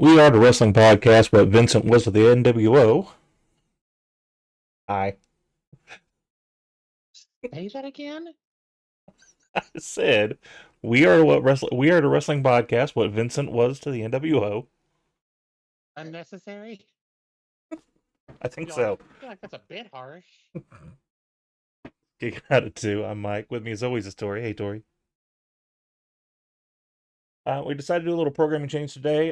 We are the wrestling podcast, what Vincent was to the NWO. Hi. Say that again? I said we are the wrestling podcast, what Vincent was to the NWO. Unnecessary? I think so. I feel like that's a bit harsh. You got it too. I'm Mike. With me as always is Tori. Hey Tori. We decided to do a little programming change today.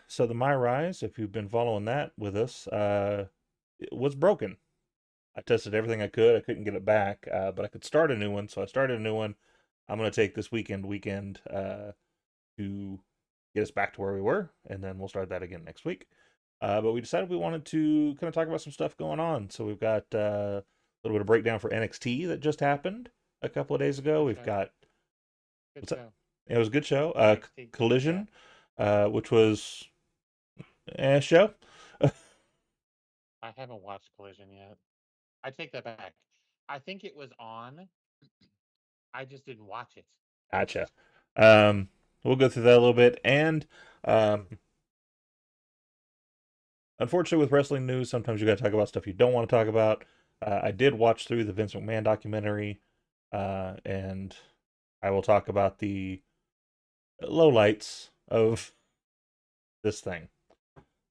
So the My Rise, if you've been following that with us, it was broken. I tested everything I could. I couldn't get it back, but I could start a new one. So I started a new one. I'm going to take this weekend to get us back to where we were, and then we'll start that again next week. But we decided we wanted to kind of talk about some stuff going on. So we've got a little bit of breakdown for NXT that just happened a couple of days ago. We've got Good show. It was a good show. NXT. Collision, which was a show. I haven't watched Collision yet. I take that back. I think it was on. I just didn't watch it. Gotcha. We'll go through that a little bit. And unfortunately, with wrestling news, sometimes you got to talk about stuff you don't want to talk about. I did watch through the Vince McMahon documentary, and I will talk about the lowlights of this thing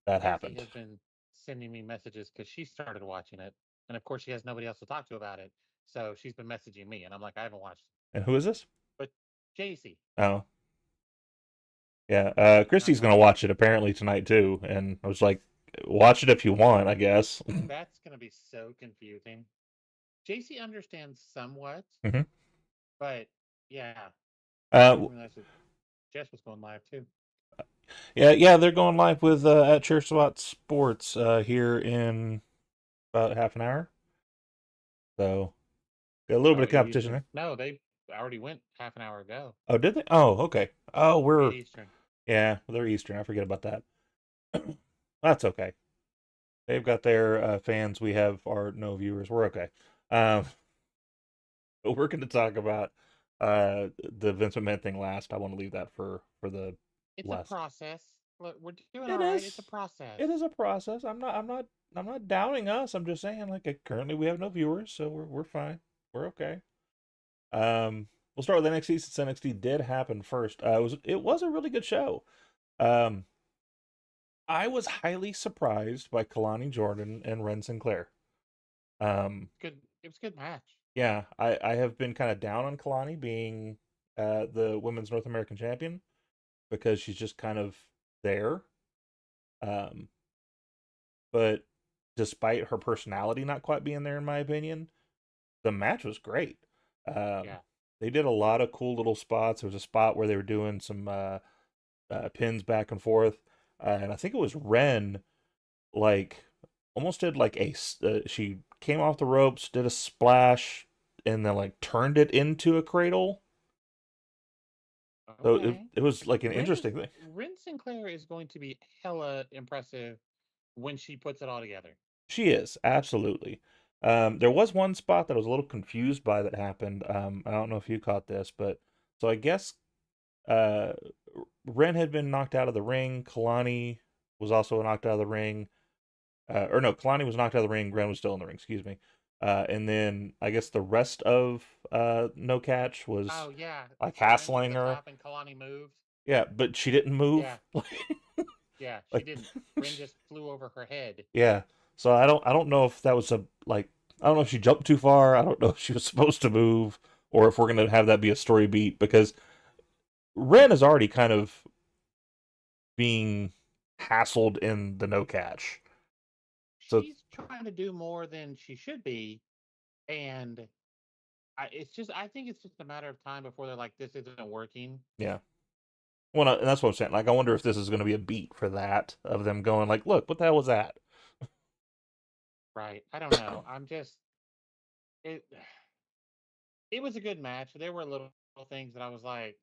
that happened. She has been sending me messages because she started watching it, and of course she has nobody else to talk to about it. So she's been messaging me, and I'm like, I haven't watched it. And who is this? But JC. Oh. Yeah, I'm Christy's gonna like, watch it apparently tonight too, and I was like, watch it if you want, I guess. that's gonna be so confusing. JC understands somewhat, hmm but yeah, I Uh, didn't realize that Jess was going live too. yeah, they're going live with at Church Spot Sports here in about half an hour, so got a little bit Oh, of 8 competition Eastern. there. No, they already went half an hour ago. Oh, did they? Oh, okay. Oh, 8 we're Eastern. yeah, they're Eastern. I forget about that. That's okay. They've got their fans. We have our no viewers. We're okay. Um, but we're going to talk about the Vince McMahon thing last. I want to leave that for the It's a last. process. Look, we're doing It all right. It's a is. process. It is a process. I'm not doubting us. I'm just saying like currently we have no viewers, so we're fine. We're okay. We'll start with NXT since NXT did happen first. It was a really good show. Um, I was highly surprised by Kalani Jordan and Ren Sinclair. Um, Good. It was a good match. yeah, I have been kind of down on Kalani being the women's North American champion because she's just kind of there. Um, but despite her personality not quite being there, in my opinion, the match was great. Yeah. They did a lot of cool little spots. There was a spot where they were doing some pins back and forth, and I think it was Ren like almost did like she came off the ropes, did a splash, and then like turned it into a cradle. So Okay. it was like an interesting thing. Ren Sinclair is going to be hella impressive when she puts it all together. She is absolutely. There was one spot that I was a little confused by that happened. I don't know if you caught this, but so I guess uh, Ren had been knocked out of the ring. Kalani was also knocked out of the ring. Or no, Kalani was knocked out of the ring. Ren was still in the ring. Excuse me. And then I guess the rest of No Catch was Oh yeah. like Ren was at hassling the her. top and Kalani moved. Yeah, but she didn't move. Yeah. Yeah. She like, didn't. Ren just flew over her head. yeah. So I don't know if that was a like I don't know if she jumped too far. I don't know if she was supposed to move or if we're gonna have that be a story beat because Ren is already kind of being hassled in the No Catch. So She's trying to do more than she should be, and I think it's just a matter of time before they're like, this isn't working. yeah. Well, and that's what I'm saying. Like, I wonder if this is going to be a beat for that of them going like, "Look, what the hell was that?" Right. I don't know. It. It was a good match. There were little things that I was like,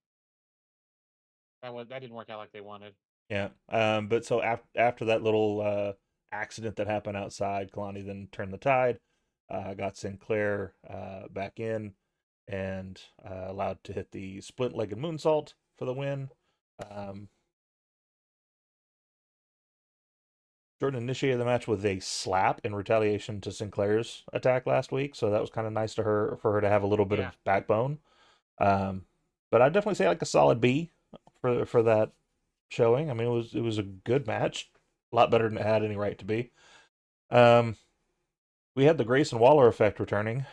that didn't work out like they wanted. Yeah. But so after that little accident that happened outside, Kalani then turned the tide, got Sinclair back in, and allowed to hit the split-legged moonsault for the win. Um, Jordan initiated the match with a slap in retaliation to Sinclair's attack last week, so that was kind of nice to her for her to have a little bit Yeah. of backbone. Um, but I'd definitely say like a solid B for that showing. I mean, it was a good match, a lot better than it had any right to be. Um, we had the Grayson Waller effect returning,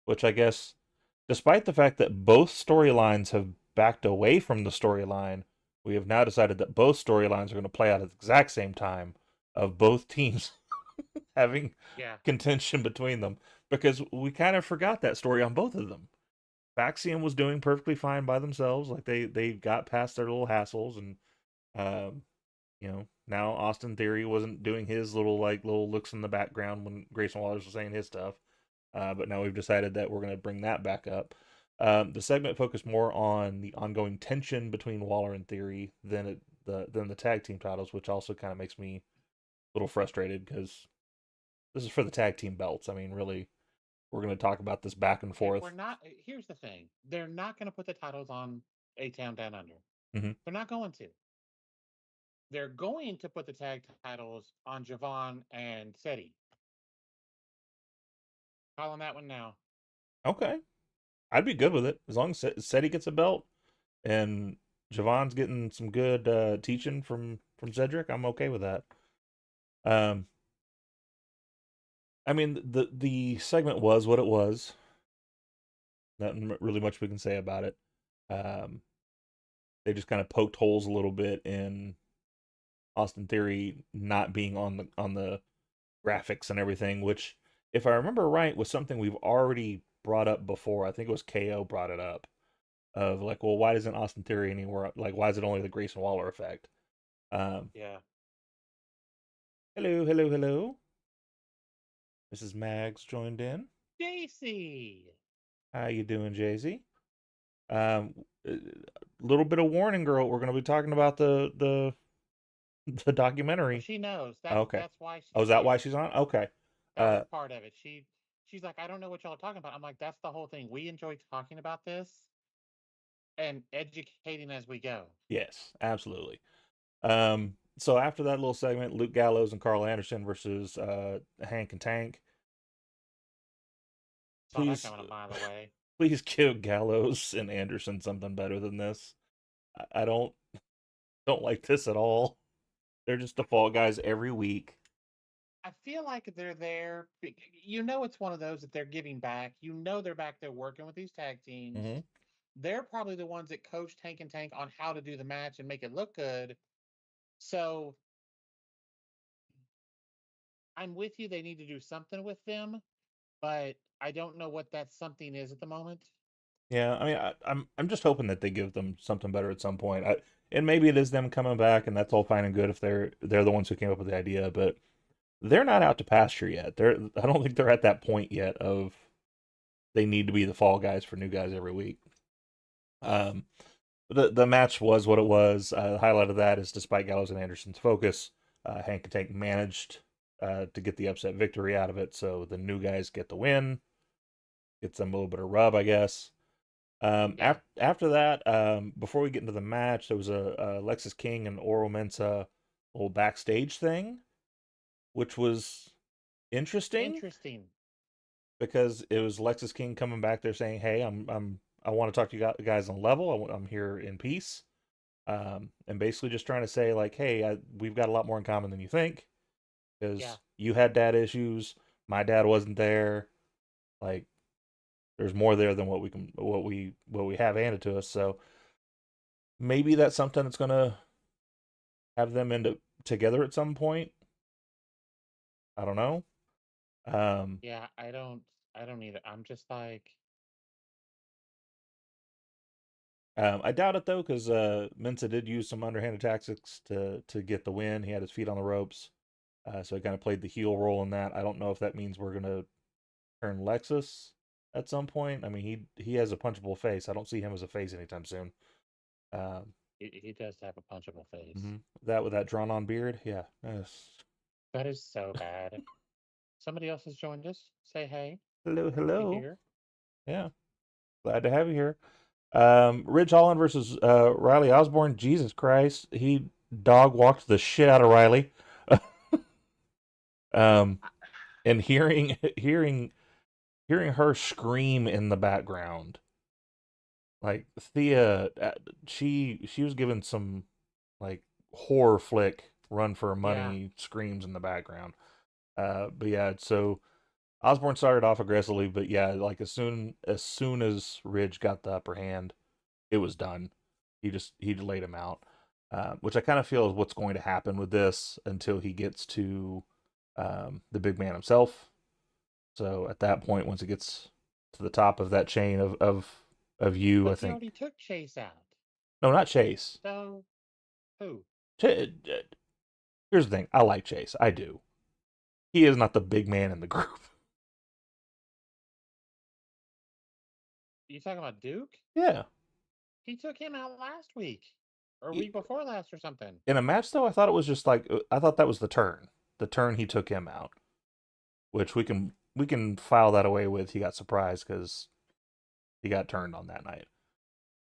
which I guess, despite the fact that both storylines have backed away from the storyline, we have now decided that both storylines are going to play out at the exact same time of both teams having Yeah. contention between them because we kind of forgot that story on both of them. Baxium was doing perfectly fine by themselves, like they got past their little hassles, and um, you know now Austin Theory wasn't doing his little looks in the background when Grayson Waller was saying his stuff. But now we've decided that we're going to bring that back up. The segment focused more on the ongoing tension between Waller and Theory than the tag team titles, which also kind of makes me a little frustrated because this is for the tag team belts. I mean, really, we're going to talk about this back and Okay. We're forth. not. Here's the thing. They're not going to put the titles on A Town Down Under. Mm-hmm. They're not going to. They're going to put the tag titles on Javon and Seti. Calling that one now. Okay, I'd be good with it as long as Seti gets a belt and Javon's getting some good teaching from Cedric. I'm okay with that. Um, I mean the segment was what it was. Nothing really much we can say about it. Um, they just kind of poked holes a little bit in Austin Theory not being on the graphics and everything, which, if I remember right, was something we've already brought up before. I think it was KO brought it up of like, well, why doesn't Austin Theory anywhere? Like, why is it only the Grayson Waller effect? Um, Yeah. hello, hello, hello. Mrs. Mags joined in. JC. How you doing, Jay Z? Um, little bit of warning, girl. We're going to be talking about the Oh, documentary. she knows. Okay. That's why Oh, she's is that why here. she's on? Okay. That was Uh, part of it. She's like, I don't know what y'all are talking about. I'm like, that's the whole thing. We enjoy talking about this and educating as we go. yes, absolutely. So after that little segment, Luke Gallows and Carl Anderson versus Hank and Tank. Saw that Please, coming a mile away. please give Gallows and Anderson something better than this. I don't like this at all. They're just the fall guys every week. I feel like they're there. You know, it's one of those that they're giving back. You know, they're back there working with these tag teams. Hmm. They're probably the ones that coach Tank and Tank on how to do the match and make it look good. So I'm with you. They need to do something with them, but I don't know what that something is at the moment. Yeah, I mean, I'm just hoping that they give them something better at some point. And maybe it is them coming back, and that's all fine and good if they're the ones who came up with the idea. But they're not out to pasture yet. I don't think they're at that point yet of they need to be the fall guys for new guys every week. Um, the match was what it was. The highlight of that is despite Gallows and Anderson's focus, Hank and Tank managed to get the upset victory out of it. So the new guys get the win. Gets them a little bit of rub, I guess. Yeah. After that, before we get into the match, there was a Lexus King and Oro Mensa little backstage thing, which was interesting Interesting. because it was Lexus King coming back there saying, "Hey, I want to talk to you guys on level. I'm here in peace." And basically just trying to say like, "Hey, we've got a lot more in common than you think Yeah. because you had dad issues, my dad wasn't there. Like, there's more there than what we have handed to us. So maybe that's something that's gonna have them end up together at some point. I don't know. Um, Yeah. I don't either. I'm just like, I doubt it though, because Mensa did use some underhanded tactics to get the win. He had his feet on the ropes, so he kind of played the heel role in that. I don't know if that means we're gonna turn Lexus at some point. I mean, he has a punchable face. I don't see him as a face anytime soon. Um, he does have a punchable face. that with that drawn on beard, yeah. Yes. That is so bad. Somebody else has joined us. Say hey. Hello, We hello. here. Yeah, glad to have you here. Ridge Holland versus Riley Osborne. Jesus Christ, he dog walked the shit out of Riley. um, and hearing her scream in the background, like Thea, she was given some like horror flick run for her Yeah. money screams in the background. But yeah, so Osborne started off aggressively, but yeah, like as soon as Ridge got the upper hand, it was done. He laid him out, which I kind of feel is what's going to happen with this until he gets to the big man himself. So at that point, once it gets to the top of that chain of you, I But he think already took Chase out. no, not Chase. So who? Here's the thing: I like Chase, I do. He is not the big man in the group. You talking about Duke? Yeah. He took him out last week. Or week before last or something. In a match though, I thought it was just like I thought that was the turn. The turn he took him out, which we can file that away with. He got surprised because he got turned on that night.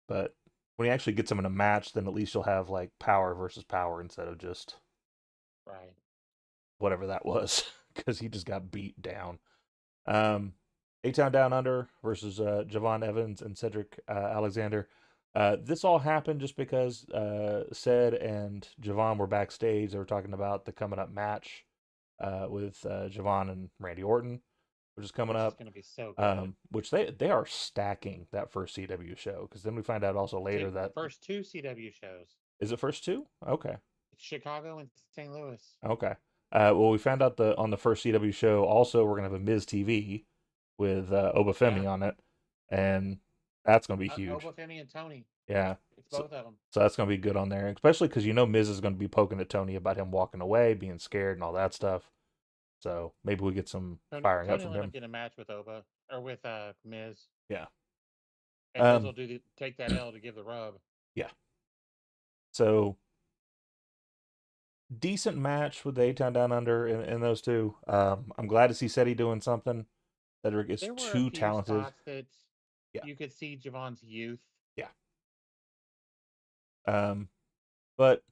But when he actually gets him in a match, then at least you'll have like power versus power instead of just Right. whatever that was because he just got beat down. Um, A Town Down Under versus Javon Evans and Cedric Alexander. This all happened just because Ced and Javon were backstage. They were talking about the coming up match with Javon and Randy Orton. which is coming which is up. going to be so good. Which they are stacking that first CW show, because then we find out also later that First two CW shows, is it first two? Okay, Chicago and St. Louis. okay. Well, we found out on the first CW show also we're gonna have a Miz TV with Yeah, Obafemi on it, and that's gonna be huge. Obafemi and Tony. Yeah, It's so both of them. so that's gonna be good on there, especially because Miz is gonna be poking at Tony about him walking away, being scared, and all that stuff. So maybe we get some firing up Tony from will end him. up getting a match with Oba or with Miz, Yeah. and Miz Um. will take that L to give the rub. Yeah. So decent match with the A-Town Down Under in those two. I'm glad to see Seti doing something. Cedric is There were a too few talented. spots that Yeah. you could see Javon's youth. Yeah. But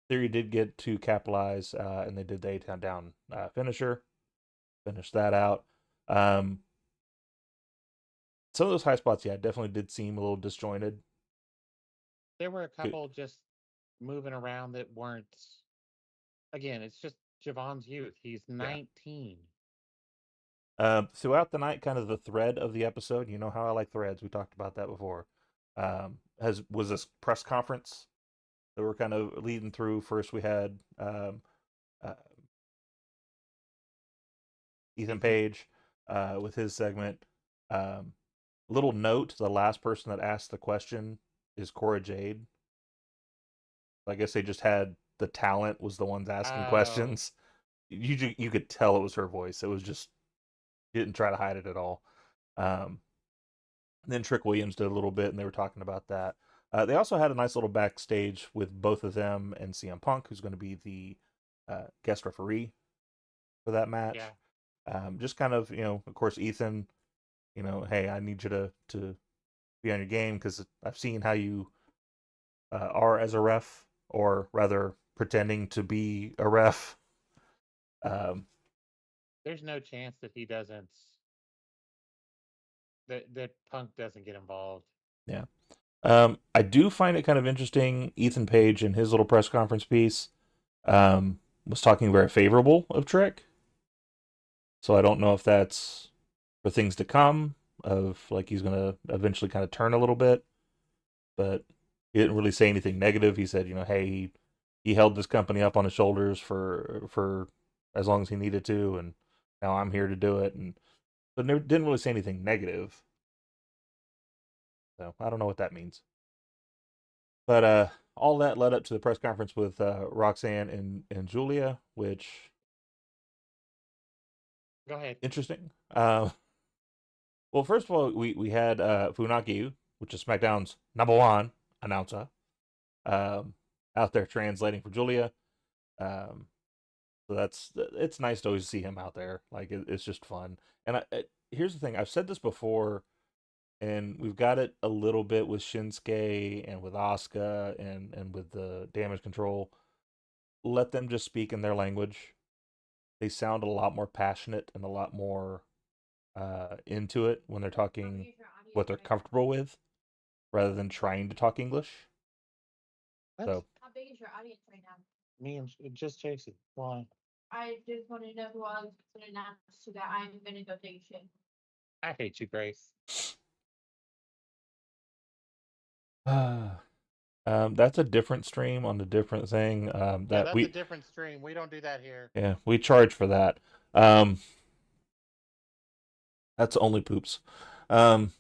Theory did get to capitalize, and they did the A-Town Down finisher. Finish that out. Some of those high spots, yeah, definitely did seem a little disjointed. There were a Good. couple just moving around that weren't. Again, it's just Javon's youth. He's Yeah. 19. Throughout the night, kind of the thread of the episode, you know how I like threads. We talked about that before. Was this press conference that we're kind of leading through. First, we had uh, Ethan Page with his segment. Little note: the last person that asked the question is Cora Jade. I guess they just had the talent was the ones asking Oh, questions. You could tell it was her voice. It was just didn't try to hide it at all. Um, then Trick Williams did a little bit, and they were talking about that. They also had a nice little backstage with both of them and CM Punk, who's going to be the guest referee for that match. yeah. Just kind of, of course, Ethan, hey, I need you to be on your game because I've seen how you are as a ref, or rather pretending to be a ref. Um, There's no chance that he doesn't. That Punk doesn't get involved. yeah. I do find it kind of interesting. Ethan Page in his little press conference piece was talking very favorable of Trick. So I don't know if that's for things to come, of like he's gonna eventually kind of turn a little bit, but he didn't really say anything negative. He said, hey, he held this company up on his shoulders for as long as he needed to, and now I'm here to do it. And but never, didn't really say anything negative. So I don't know what that means. But all that led up to the press conference with Roxanne and Julia, which Go ahead. interesting. Well, first of all, we had Funaki, which is SmackDown's #1 announcer, out there translating for Julia. Um, so it's nice to always see him out there. Like it's just fun. And here's the thing: I've said this before, and we've got it a little bit with Shinsuke and with Asuka and with the Damage Control. Let them just speak in their language. They sound a lot more passionate and a lot more into it when they're talking what they're comfortable with, rather than trying to talk English. What? So How big is your audience right now? Me and just Chasey. Why? I just want to know who I was going to announce so that I'm going to go take a shit. I hate you, Grace. that's a different stream on a different thing. Yeah, That that's a we different stream. We don't do that here. yeah we charge for that. Um, that's only poops. Um,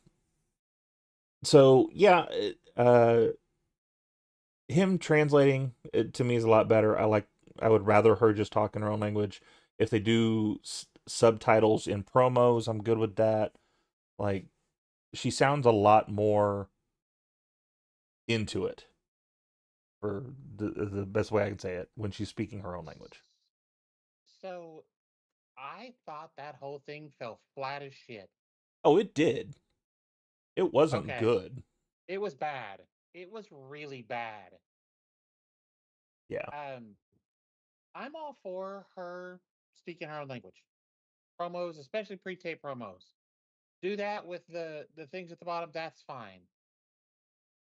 so yeah, him translating it to me is a lot better. I would rather her just talk in her own language. If they do subtitles in promos, I'm good with that. Like she sounds a lot more into it, for the best way I can say it, when she's speaking her own language. So I thought that whole thing fell flat as shit. Oh, it did. It wasn't Okay. good. It was bad. It was really bad. Yeah. I'm all for her speaking her own language. Promos, especially pre-tape promos. Do that with the things at the bottom, that's fine.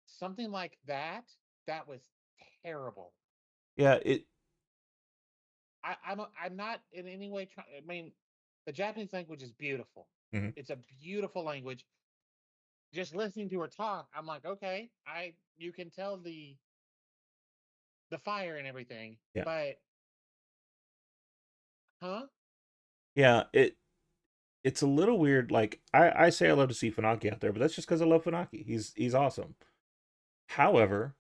Something like that was terrible. Yeah, it I'm not in any way trying. I mean, The Japanese language is beautiful. Mhm. It's a beautiful language. Just listening to her talk, I'm like, okay, you can tell the fire and everything, Yeah. but huh? Yeah, it's a little weird. Like I say I love to see Funaki out there, but that's just because I love Funaki. He's awesome. However,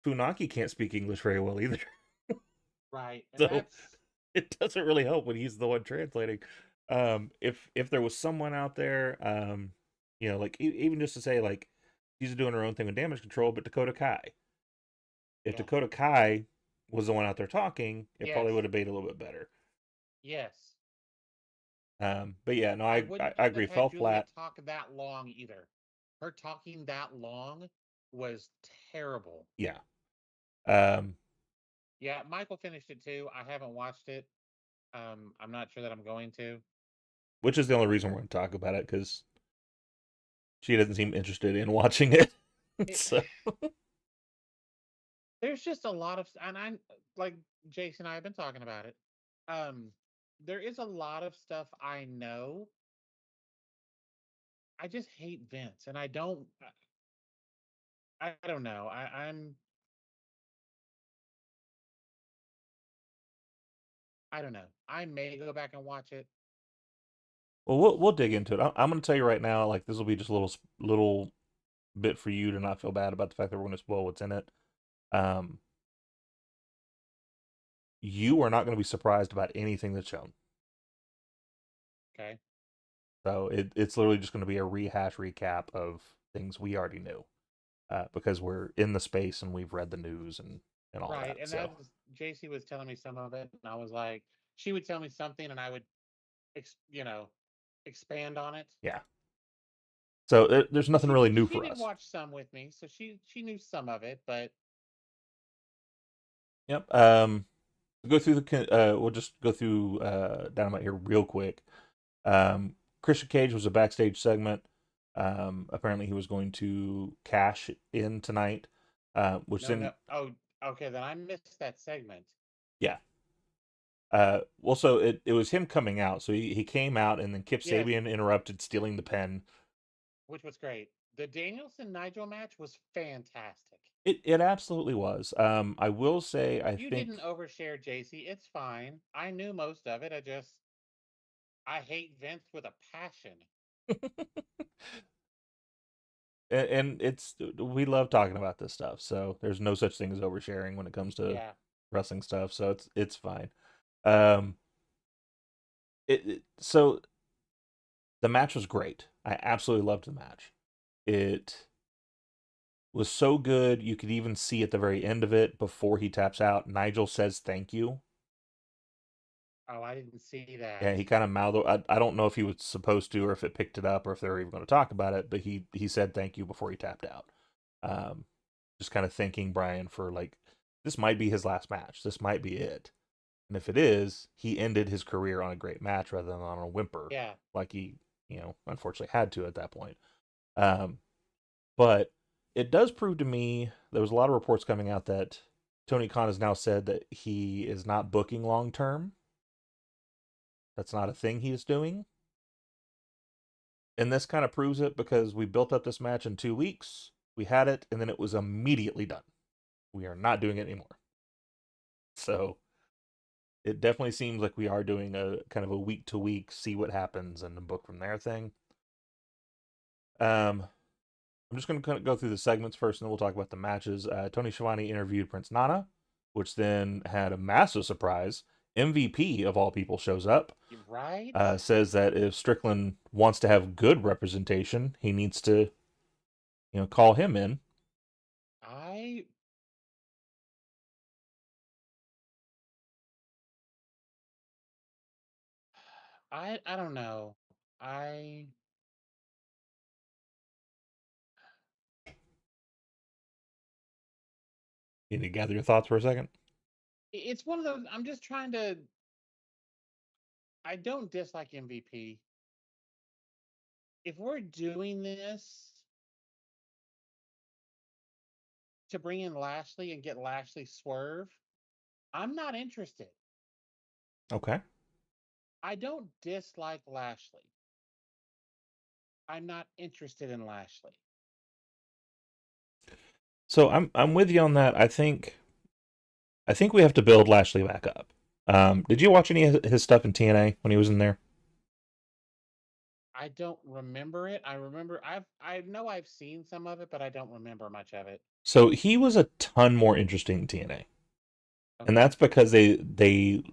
Funaki can't speak English very well either. Right. And So that's it doesn't really help when he's the one translating. If there was someone out there, like even just to say like she's doing her own thing with damage control, but Dakota Kai. If yeah. Dakota Kai was the one out there talking, it Yes. probably would have made it a little bit better. Yes. But yeah, no, I I wouldn't agree. have had Fell Julia flat. talk that long either. Her talking that long was terrible. Yeah. Um, Yeah, Michael finished it too. I haven't watched it. I'm not sure that I'm going to. which is the only reason we're going to talk about it because she doesn't seem interested in watching it. It, So there's just a lot of, and I'm like Jason and I have been talking about it. Um, there is a lot of stuff I know. I just hate Vince, and I don't. I don't know. I don't know. I may go back and watch it. well, we'll dig into it. I'm going to tell you right now, like this will be just a little bit for you to not feel bad about the fact that we're going to spoil what's in it. Um, you are not going to be surprised about anything that's shown. Okay. So it's literally just going to be a rehash recap of things we already knew because we're in the space and we've read the news and all Right. that. And So that was JC was telling me some of it, and I was like, she would tell me something, and I would, ex, you know, expand on it. yeah. So there's And nothing really new she for did us. watch some with me, so she knew some of it, but Yep. Go through we'll just go through Dynamite here real quick. Christian Cage was a backstage segment. Apparently he was going to cash in tonight, which no, no. then Oh, okay. Then I missed that segment, yeah. Well, so it was him coming out. So he came out and then Kip yes, Sabian interrupted, stealing the pen. which was great. The Danielson Nigel match was fantastic. It absolutely was. I will say I You think didn't overshare, JC. It's fine. I knew most of it. I hate Vince with a passion. and it's we love talking about this stuff. So there's no such thing as oversharing when it comes to Yeah. wrestling stuff. So it's fine. Um, so the match was great. I absolutely loved the match. It was so good. You could even see at the very end of it before he taps out, Nigel says thank you. Oh, I didn't see Yeah, that. he kind of mouthed. I don't know if he was supposed to or if it picked it up or if they were even going to talk about it, but he said thank you before he tapped out. Um, just kind of thanking Brian for like this might be his last match. This might be it. And if it is, he ended his career on a great match rather than on a whimper, Yeah. like he, unfortunately had to at that point. Um, but it does prove to me there was a lot of reports coming out that Tony Khan has now said that he is not booking long term. That's not a thing he is doing. And this kind of proves it because we built up this match in 2 weeks. We had it, and then it was immediately done. We are not doing it anymore. So it definitely seems like we are doing a kind of a week to week, see what happens, and then book from there thing. I'm just going to kind of go through the segments first, and then we'll talk about the matches. Tony Schiavone interviewed Prince Nana, which then had a massive surprise. MVP of all people shows up. Right? Says that if Strickland wants to have good representation, he needs to, call him in. I I don't know. I You need to gather your thoughts for a second. it's one of those I'm just trying to I don't dislike MVP. If we're doing this to bring in Lashley and get Lashley swerve, I'm not interested. Okay. I don't dislike Lashley. I'm not interested in Lashley. So I'm with you on that. I think we have to build Lashley back up. Did you watch any of his stuff in TNA when he was in there? I don't remember it. I know I've seen some of it, but I don't remember much of it. So he was a ton more interesting in TNA, and Okay. that's because they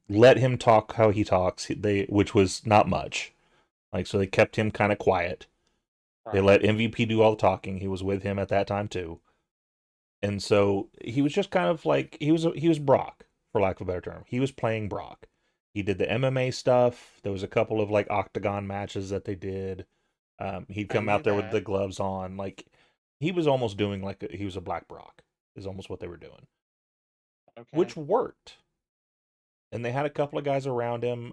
let him talk how he talks. Which was not much. Like, so they kept him kind of quiet. They Right. let MVP do all the talking. He was with him at that time too, and so he was just kind of like he was Brock, for lack of a better term. He was playing Brock. He did the MMA stuff. There was a couple of like octagon matches that they did. He'd I come knew out there with that. the gloves on. Like, he was almost doing like he was a Black Brock. Is almost what they were doing, which Okay. worked. And they had a couple of guys around him.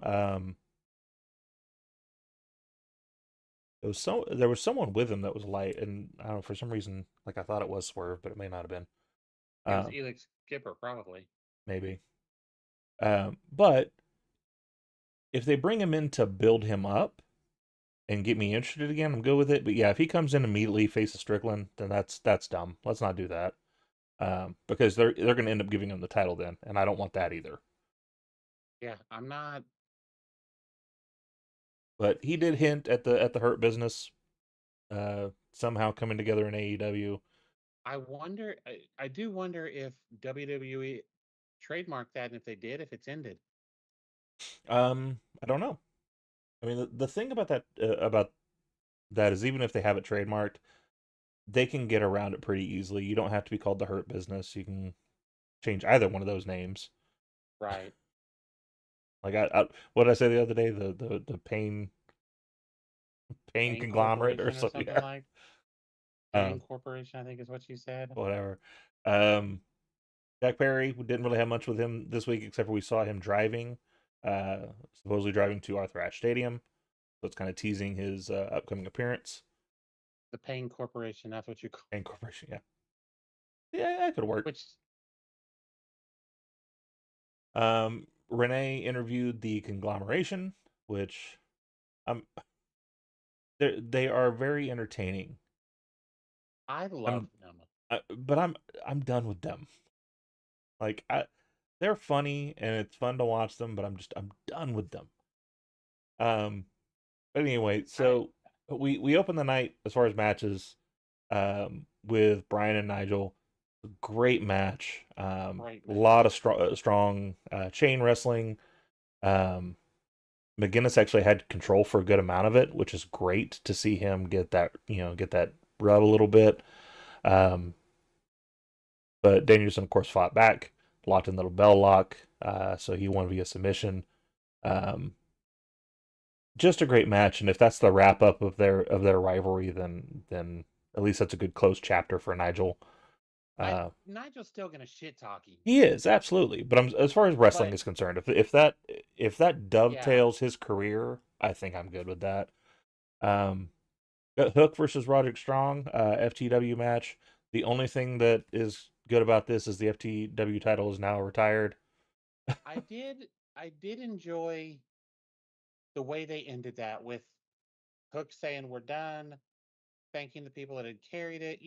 There was someone with him that was light, and I don't know, for some reason, like, I thought it was Swerve, but it may not have been. It was Um, Elix Skipper, probably. Maybe. But if they bring him in to build him up and get me interested again, I'm good with it. But yeah, if he comes in immediately faces Strickland, then that's dumb. Let's not do that. Because they're going to end up giving him the title then, and I don't want that either. Yeah, I'm not. But he did hint at the Hurt Business somehow coming together in AEW. I wonder. I do wonder if WWE trademarked that, and if they did, if it's ended. I don't know. I mean, the thing about that is, even if they have it trademarked, they can get around it pretty easily. You don't have to be called the Hurt Business. You can change either one of those names. Right. Like, what did I say the other day? The pain Pain conglomerate or Corporation or something. something Yeah. like. Um, Pain Corporation, I think is what you said. Whatever. Um, Jack Perry, we didn't really have much with him this week, except for we saw him driving, supposedly driving to Arthur Ashe Stadium. So it's kind of teasing his upcoming appearance. The Pain Corporation, that's what you call. Pain Corporation, yeah, yeah, that could work. Which Renee interviewed the conglomeration, which um, they are very entertaining. I love I'm, them. but I'm done with them. Like, they're funny and it's fun to watch them, but I'm done with them. Um, but anyway, I so we open the night as far as matches, with Brian and Nigel. Great match. Great A lot of match. strong chain wrestling. Um, McGinnis actually had control for a good amount of it, which is great to see him get that rub a little bit. Um, but Danielson, of course, fought back, locked in the bell lock, so he won via submission. Um, just a great match, and if that's the wrap up of their rivalry, then at least that's a good close chapter for Nigel. Nigel's still gonna shit talk him, He is absolutely, but as far as wrestling but is concerned, if that yeah, dovetails his career, I think I'm good with that. Um, Hook versus Roderick Strong, FTW match. The only thing that is good about this is the FTW title is now retired. I did I did enjoy the way they ended that with Hook saying we're done, thanking the people that had carried it.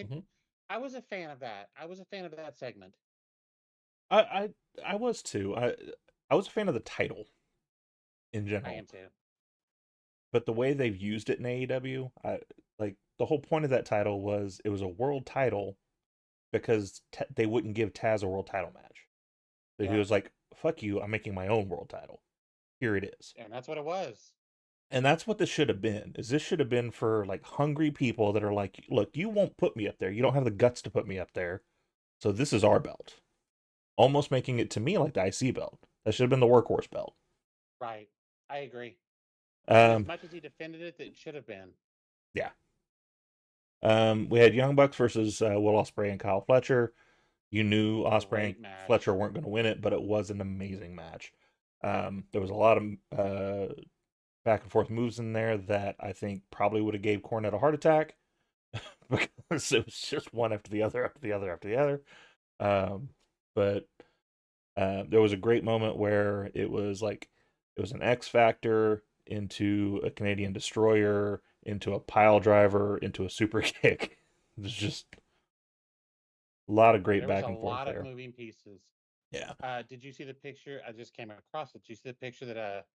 Mhm. I was a fan of that. I was a fan of that segment. I, I I was too. I was a fan of the title in I general, am too. but the way they've used it in AEW, like the whole point of that title was it was a world title because they wouldn't give Taz a world title match. So he Yeah, was like, "Fuck you! I'm making my own world title. Here it is." and that's what it was. And that's what this should have been. Is this should have been for like hungry people that are like, "Look, you won't put me up there. You don't have the guts to put me up there. So this is our belt." Almost making it to me like the IC belt. That should have been the workhorse belt. Right. I agree. And as Um, much as he defended it, it should have been. yeah. We had Young Bucks versus Will Ospreay and Kyle Fletcher. You knew Ospreay and Great Fletcher match. weren't going to win it, but it was an amazing match. There was a lot of back and forth moves in there that I think probably would have gave Cornette a heart attack because it was just one after the other, after the other, after the other. But there was a great moment where it was like It was an X Factor into a Canadian Destroyer into a pile driver into a super kick. It was just a lot of great There was back a and forth lot of there. moving pieces. Yeah. Did you see the picture? I just came across it. Did you see the picture that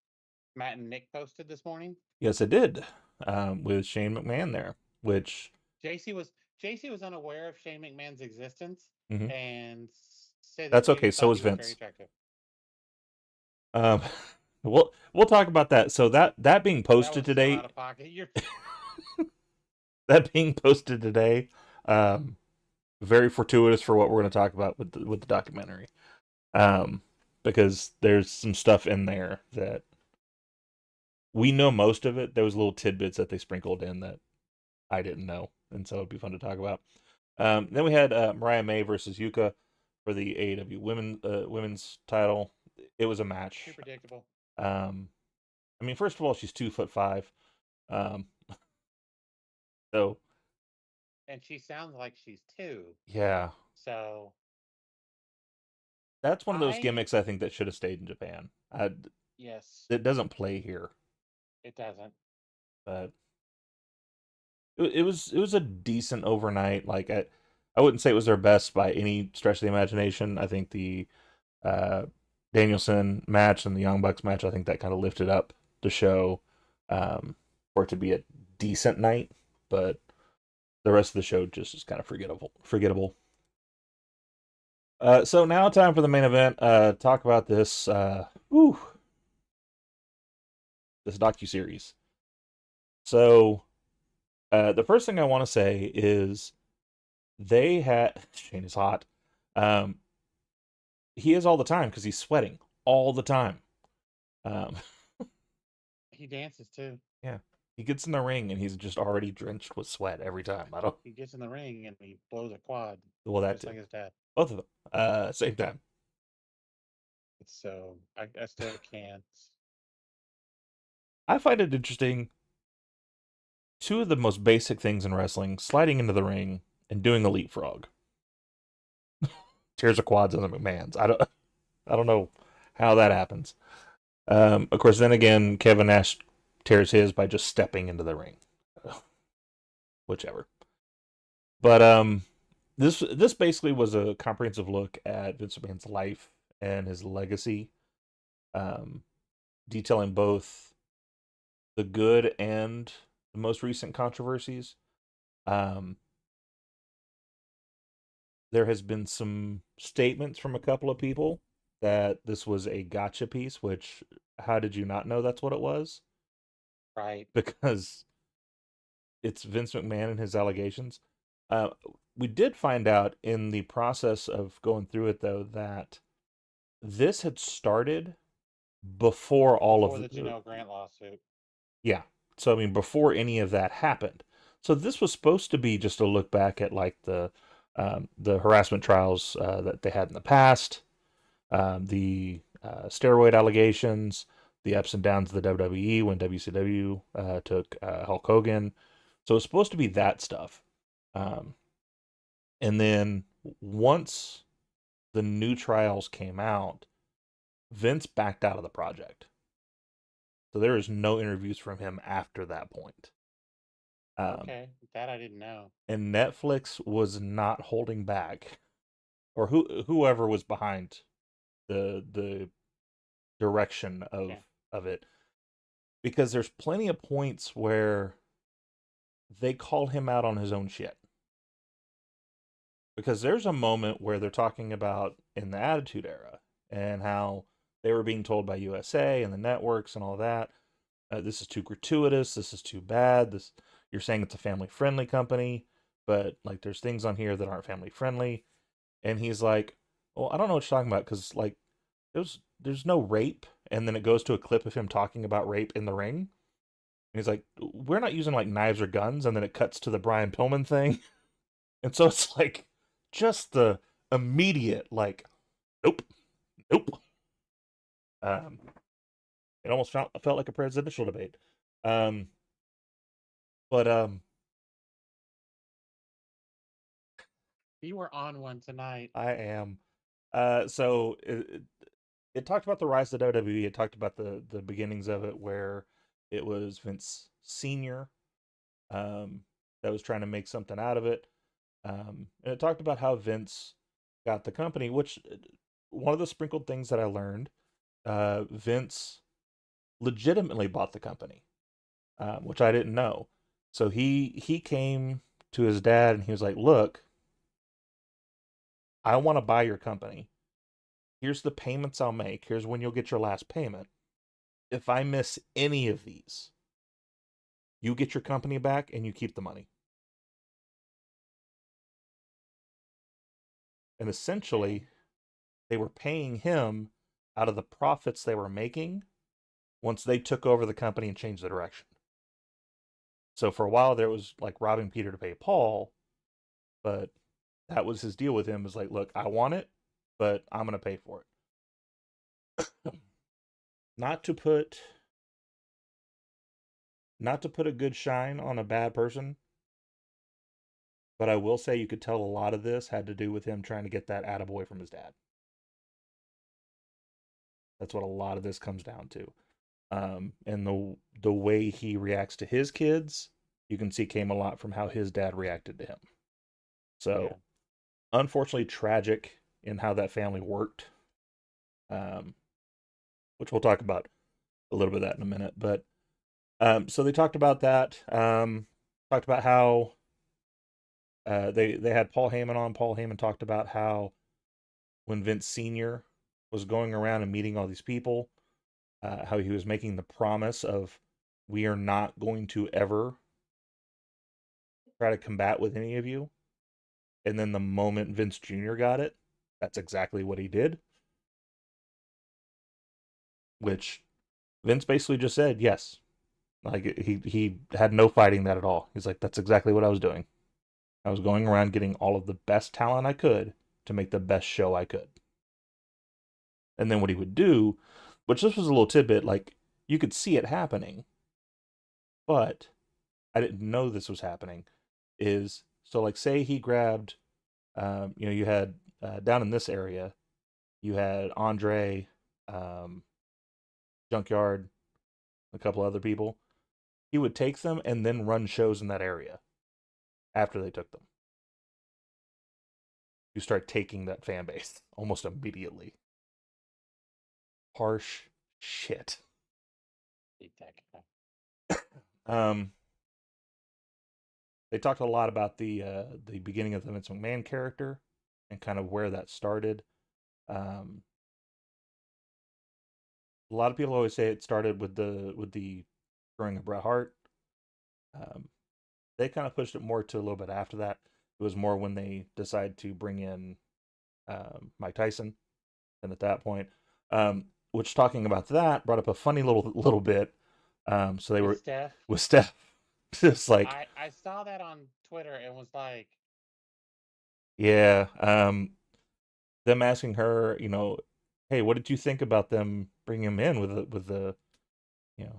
Matt and Nick posted this morning? Yes, it did. With Shane McMahon there, which JC was unaware of Shane McMahon's existence mhm. and said that That's he okay. So thought was he was very Vince. attractive. Um, we'll talk about that. So that being That posted was so out today, of pocket. You're that being posted today, very fortuitous for what we're going to talk about with the documentary. Um, because there's some stuff in there that we know most of it. There was little tidbits that they sprinkled in that I didn't know, and so it'd be fun to talk about. Then we had Mariah May versus Yuka for the AEW women's title. It was a too match. predictable. Um, I mean, first of all, she's 2'5". Um, so And she sounds like she's two. yeah, So that's one of those I gimmicks I think that should have stayed in Japan. yes, It doesn't play here, it doesn't. but it was a decent overnight. Like I wouldn't say it was their best by any stretch of the imagination. I think the uh, Danielson match and the Young Bucks match, I think that kind of lifted up the show for it to be a decent night. But the rest of the show just is kind of forgettable. So now time for the main event. Talk about this docu-series. So the first thing I want to say is they had Shane is hot. Um, he is all the time because he's sweating all the time. Um, He dances too. yeah, he gets in the ring and he's just already drenched with sweat every time. I don't. He gets in the ring and he blows a quad, Well, that just too. like his dad. Both of them. Same time. So I still can't. I find it interesting. Two of the most basic things in wrestling: sliding into the ring and doing a leapfrog. Tears of quads on the McMahons. I don't know how that happens. Of course, then again, Kevin Nash tears his by just stepping into the ring. Whichever. But this basically was a comprehensive look at Vince McMahon's life and his legacy, um, detailing both the good and the most recent controversies. Um, there has been some statements from a couple of people that this was a gotcha piece, which how did you not know that's what it was? Right. Because it's Vince McMahon and his allegations. Uh, we did find out in the process of going through it, though, that this had started before all Before of the Janelle Grant lawsuit. yeah. So I mean, before any of that happened. So this was supposed to be just a look back at like the harassment trials that they had in the past, the steroid allegations, the ups and downs of the WWE when WCW took Hulk Hogan. So it's supposed to be that stuff. Um, and then once the new trials came out, Vince backed out of the project. So there is no interviews from him after that point. Okay, that I didn't know. And Netflix was not holding back, or whoever was behind the direction Yeah. of it, because there's plenty of points where they call him out on his own shit. Because there's a moment where they're talking about in the Attitude Era and how they were being told by USA and the networks and all that, this is too gratuitous, this is too bad, this you're saying it's a family friendly company, but like there's things on here that aren't family friendly. And he's like, well, I don't know what you're talking about because like there's no rape, and then it goes to a clip of him talking about rape in the ring. And he's like, we're not using like knives or guns, and then it cuts to the Brian Pillman thing. And so it's like just the immediate like, nope, nope. Um, it almost felt like a presidential debate. Um, but You were on one tonight. I am. So it talked about the rise of the WWE. It talked about the beginnings of it, where it was Vince Senior that was trying to make something out of it, and it talked about how Vince got the company. Which one of the sprinkled things that I learned, Vince legitimately bought the company, which I didn't know. So he came to his dad and he was like, "Look, I want to buy your company. Here's the payments I'll make. Here's when you'll get your last payment. If I miss any of these, you get your company back and you keep the money." And essentially, they were paying him out of the profits they were making once they took over the company and changed the direction. So for a while there, it was like robbing Peter to pay Paul, but that was his deal with him. Is like, look, I want it, but I'm gonna pay for it. not to put not to put a good shine on a bad person, but I will say you could tell a lot of this had to do with him trying to get that attaboy from his dad. That's what a lot of this comes down to. And the way he reacts to his kids, you can see came a lot from how his dad reacted to him. So, Yeah. unfortunately, tragic in how that family worked, which we'll talk about a little bit of that in a minute. But so they talked about that. Talked about how they had Paul Heyman on. Paul Heyman talked about how when Vince Senior was going around and meeting all these people, how he was making the promise of, we are not going to ever try to combat with any of you. And then the moment Vince Jr. got it, that's exactly what he did. Which Vince basically just said, yes. Like he had no fighting that at all. He's like, that's exactly what I was doing. I was going around getting all of the best talent I could to make the best show I could. And then what he would do, which this was a little tidbit, like you could see it happening, but I didn't know this was happening. Is so like say he grabbed, you had down in this area, you had Andre, um, Junkyard, a couple other people. He would take them and then run shows in that area after they took them. You start taking that fan base almost immediately. Harsh shit. Um, they talked a lot about the beginning of the Vince McMahon character and kind of where that started. Um, a lot of people always say it started with the growing of Bret Hart. Um, they kind of pushed it more to a little bit after that. It was more when they decided to bring in Mike Tyson, and at that point, which talking about that brought up a funny little bit. So they With were Steph. with Steph, just like I saw that on Twitter and was like, yeah, them asking her, hey, what did you think about them bringing him in with the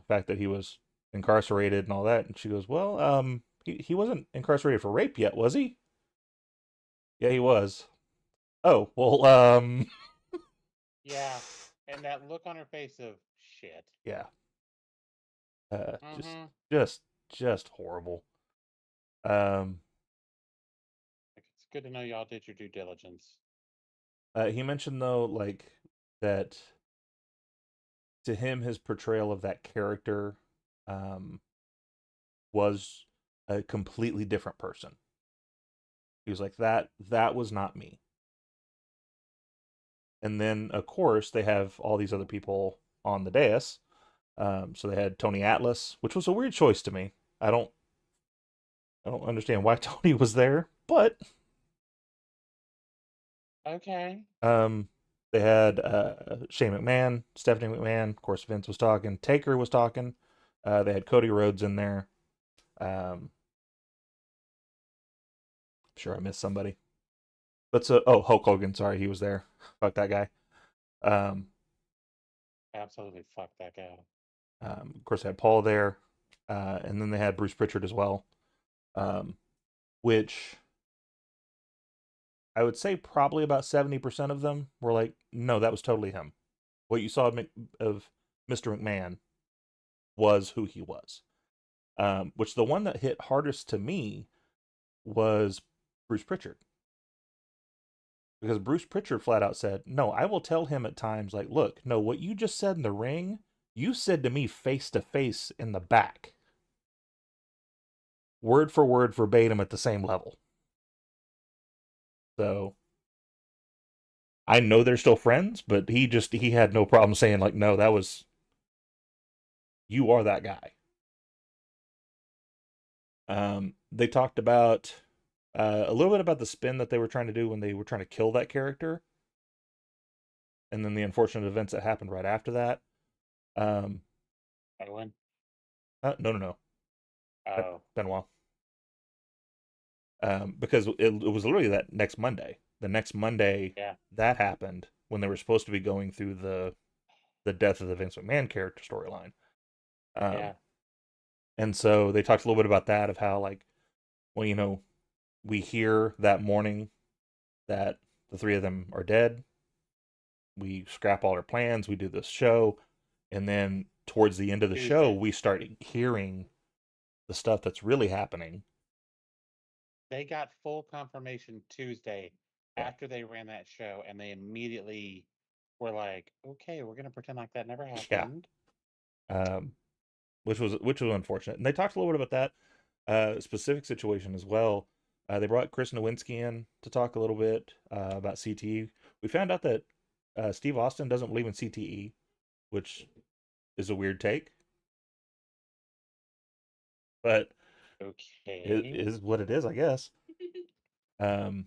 fact that he was incarcerated and all that? And she goes, well, he wasn't incarcerated for rape yet, was he? Yeah, he was. Oh, well, yeah, and that look on her face of shit. yeah, Mm-hmm. just horrible. Um, It's good to know y'all did your due diligence. he mentioned though, like that to him, his portrayal of that character, um, was a completely different person. He was like, that was not me. And then, of course, they have all these other people on the dais. So they had Tony Atlas, which was a weird choice to me. I don't understand why Tony was there, but Okay. they had Shane McMahon, Stephanie McMahon, of course Vince was talking, Taker was talking. They had Cody Rhodes in there. I'm sure I missed somebody. But Hulk Hogan, sorry, he was there. Fuck that guy. Um, Absolutely fuck that guy. of course, they had Paul there, and then they had Bruce Pritchard as well, which I would say probably about 70% of them were like, no, that was totally him. what you saw of Mr. McMahon was who he was. Which the one that hit hardest to me was Bruce Pritchard. Because Bruce Pritchard flat out said, no, I will tell him at times, like, look, no, what you just said in the ring, you said to me face to face in the back. Word for word, verbatim at the same level. So I know they're still friends, but he had no problem saying, like, no, that was, you are that guy. They talked about a little bit about the spin that they were trying to do when they were trying to kill that character, and then the unfortunate events that happened right after that. Edwin? No. Oh. Been a while. Because it was literally that next Monday. The next Monday, Yeah. that happened when they were supposed to be going through the death of the Vince McMahon character storyline. Yeah. And so they talked a little bit about that, of how, like, well, you know, we hear that morning that the three of them are dead. We scrap all our plans. We do this show. And then towards the end of the show, Tuesday. we start hearing the stuff that's really happening. They got full confirmation Tuesday Yeah. after they ran that show, and they immediately were like, okay, we're going to pretend like that never happened. Yeah. Which was unfortunate. And they talked a little bit about that specific situation as well. They brought Chris Nowinski in to talk a little bit about CTE. We found out that Steve Austin doesn't believe in CTE, which is a weird take, but it Okay. is what it is, I guess. I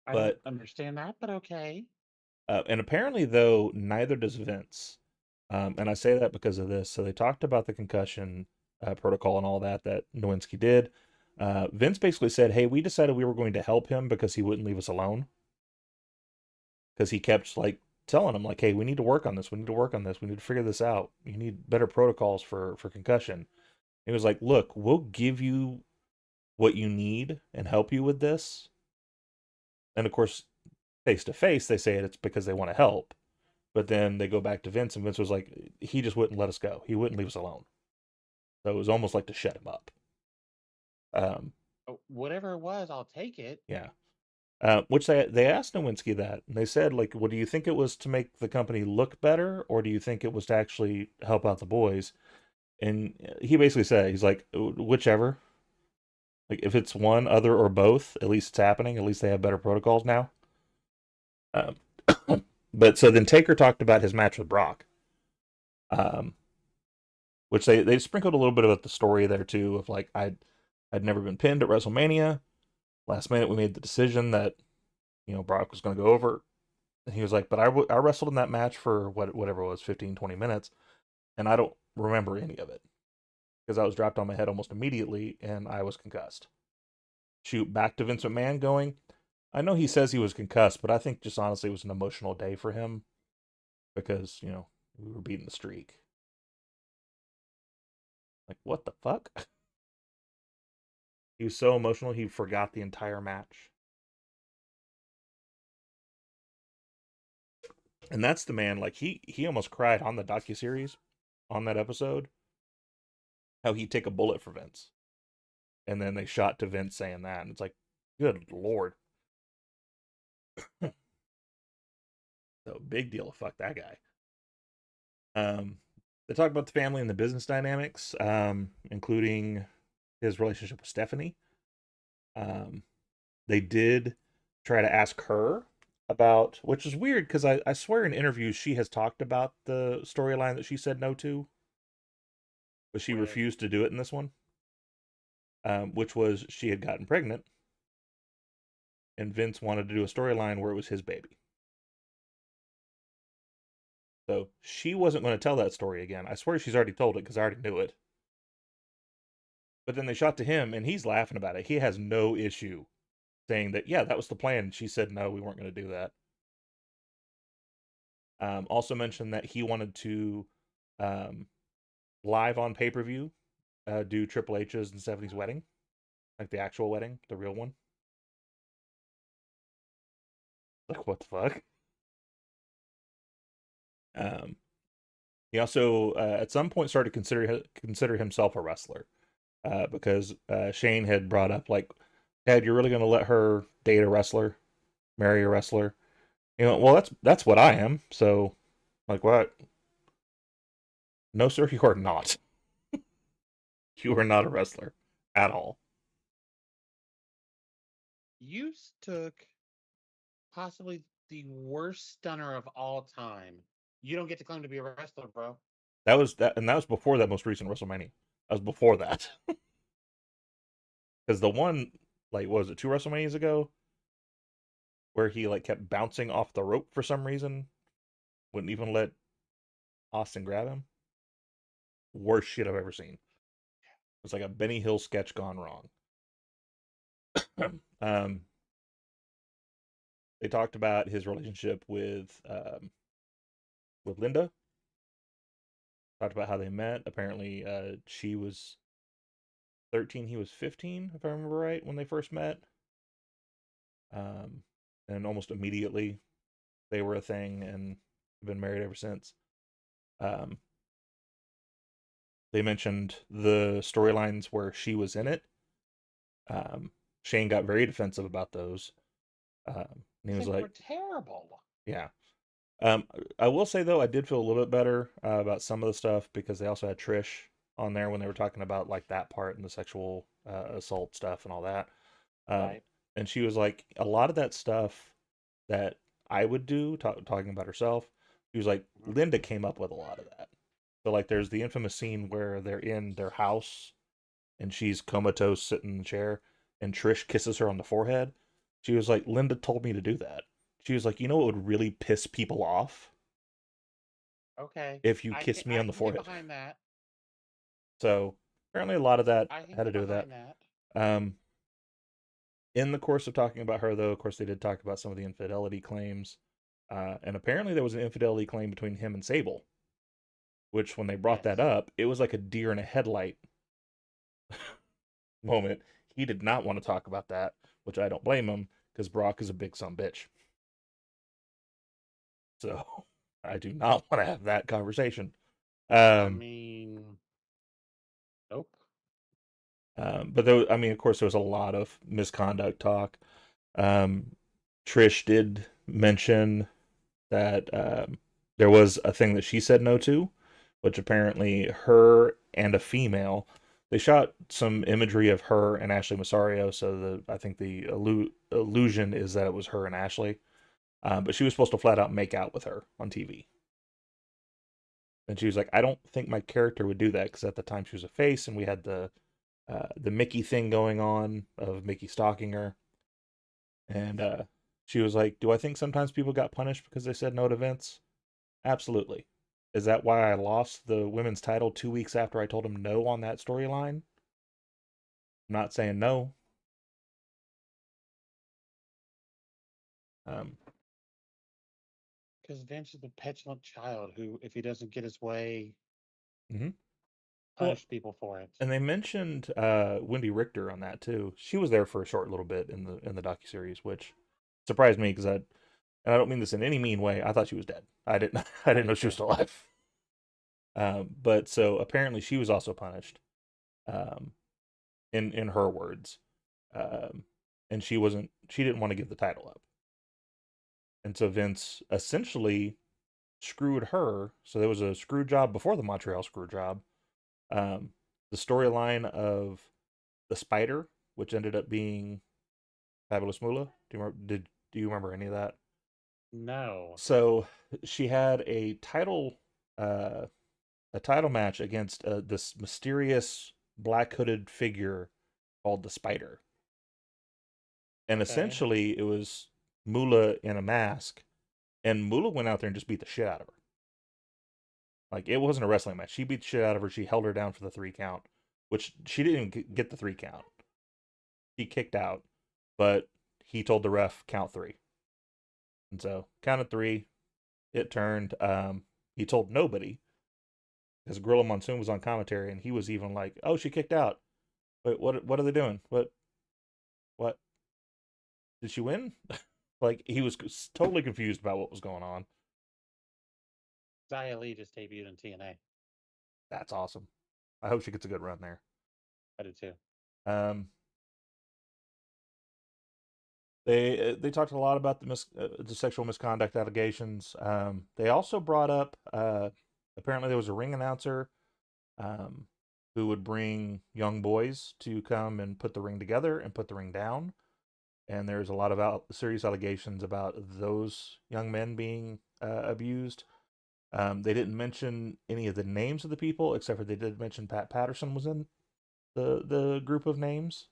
But don't understand that, but okay. and apparently, though, neither does Vince. And I say that because of this. So they talked about the concussion protocol and all that Nowinski did. Vince basically said, hey, we decided we were going to help him because he wouldn't leave us alone. Because he kept, like, telling him, like, hey, we need to work on this. We need to work on this. We need to figure this out. You need better protocols for concussion. He was like, look, we'll give you what you need and help you with this. And of course, face to face, they say it's because they want to help. But then they go back to Vince, and Vince was like, he just wouldn't let us go. He wouldn't leave us alone. So it was almost like to shut him up. Whatever it was, I'll take it. Yeah. Which they asked Nowinski that, and they said, like, well, do you think it was to make the company look better, or do you think it was to actually help out the boys? And he basically said, he's like, whichever. Like, if it's one, other, or both, at least it's happening. At least they have better protocols now. Um, but so then Taker talked about his match with Brock, which they sprinkled a little bit about the story there too, of like, I'd never been pinned at WrestleMania. Last minute, we made the decision that, you know, Brock was going to go over. And he was like, but I wrestled in that match for whatever it was, 15, 20 minutes, and I don't remember any of it because I was dropped on my head almost immediately and I was concussed. Shoot, back to Vince McMahon going, I know he says he was concussed, but I think just honestly it was an emotional day for him because, you know, we were beating the streak. Like, what the fuck? He was so emotional, he forgot the entire match. And that's the man, like, he almost cried on the docuseries on that episode. How he'd take a bullet for Vince. And then they shot to Vince saying that. And it's like, good Lord. So big deal. Fuck that guy. They talk about the family and the business dynamics, including his relationship with Stephanie. They did try to ask her about, which is weird because I swear in interviews she has talked about the storyline that she said no to, but she refused to do it in this one, which was she had gotten pregnant and Vince wanted to do a storyline where it was his baby. So she wasn't going to tell that story again. I swear she's already told it because I already knew it. But then they shot to him and he's laughing about it. He has no issue saying that, yeah, that was the plan. She said, no, we weren't going to do that. Also mentioned that he wanted to live on pay-per-view do Triple H's and Stephanie's wedding. Like the actual wedding, the real one. Like, what the fuck? Um, he also at some point started to consider himself a wrestler because Shane had brought up like, Dad, you're really going to let her date a wrestler, marry a wrestler? Well, that's what I am. So, like, what? No, sir, you are not. You are not a wrestler at all. You took possibly the worst stunner of all time. You don't get to claim to be a wrestler, bro. And that was before that most recent WrestleMania. That was before that, because the one, like, what was it 2 WrestleManias ago, where he like kept bouncing off the rope for some reason, wouldn't even let Austin grab him. Worst shit I've ever seen. It's like a Benny Hill sketch gone wrong. um, they talked about his relationship with Linda. Talked about how they met. Apparently, she was 13, he was 15, if I remember right, when they first met. Um, and almost immediately they were a thing and have been married ever since. Um, they mentioned the storylines where she was in it. Um, Shane got very defensive about those. And he was They were like, terrible. yeah. Um, I will say though, I did feel a little bit better about some of the stuff because they also had Trish on there when they were talking about like that part and the sexual assault stuff and all that. Um, Right. and she was like, a lot of that stuff that I would do, talking about herself, she was like, Mhm. Linda came up with a lot of that. So like, there's the infamous scene where they're in their house and she's comatose sitting in the chair and Trish kisses her on the forehead. She was like, Linda told me to do that. She was like, you know what would really piss people off? Okay. If you kiss me I on the can get forehead. behind that. So apparently a lot of that I can had to get do with that. behind that. Um, in the course of talking about her, though, of course, they did talk about some of the infidelity claims. And apparently there was an infidelity claim between him and Sable, which when they brought that Yes. up, it was like a deer in a headlight moment. He did not want to talk about that, which I don't blame him because Brock is a big son bitch. So I do not want to have that conversation. I Um, mean, nope. but there, I mean, of course, there was a lot of misconduct talk. Um, Trish did mention that there was a thing that she said no to, which apparently her and a female. They shot some imagery of her and Ashley Massario, so I think the illusion is that it was her and Ashley. But she was supposed to flat out make out with her on TV, and she was like, "I don't think my character would do that because at the time she was a face, and we had the Mickey thing going on of Mickey stalking her." And she was like, "Do I think sometimes people got punished because they said no to Vince? Absolutely. Is that why I lost the women's title 2 weeks after I told him no on that storyline? I'm not saying no. Um, Because Vince is a petulant child who, if he doesn't get his way, mhm. Well, punish people for it. and they mentioned Wendy Richter on that too. She was there for a short little bit in the docuseries, which surprised me because and I don't mean this in any mean way. I thought she was dead. I didn't I I didn't know did she was too. still alive. But so apparently she was also punished. Um, in her words, um, and she didn't want to give the title up, and so Vince essentially screwed her. So there was a screw job before the Montreal screw job. Um, the storyline of the Spider, which ended up being Fabulous Moolah. Do you remember any of that? No. So she had uh, a title match against this mysterious black hooded figure called the Spider, and Okay. essentially it was Moolah in a mask, and Moolah went out there and just beat the shit out of her. Like it wasn't a wrestling match. She beat the shit out of her. She held her down for the 3 count, which she didn't get the 3 count. He kicked out, but he told the ref count three, and so counted three. It turned. He told nobody because Gorilla Monsoon was on commentary, and he was even like, "Oh, she kicked out. Wait, what are they doing? What did she win?" Like he was totally confused about what was going on. Xia Li just debuted in TNA. That's awesome. I hope she gets a good run there. I did too. Um, they talked a lot about the sexual misconduct allegations. They also brought up apparently there was a ring announcer um, who would bring young boys to come and put the ring together and put the ring down. And there's a lot of serious allegations about those young men being abused. They didn't mention any of the names of the people, except for they did mention Pat Patterson was in the group of names,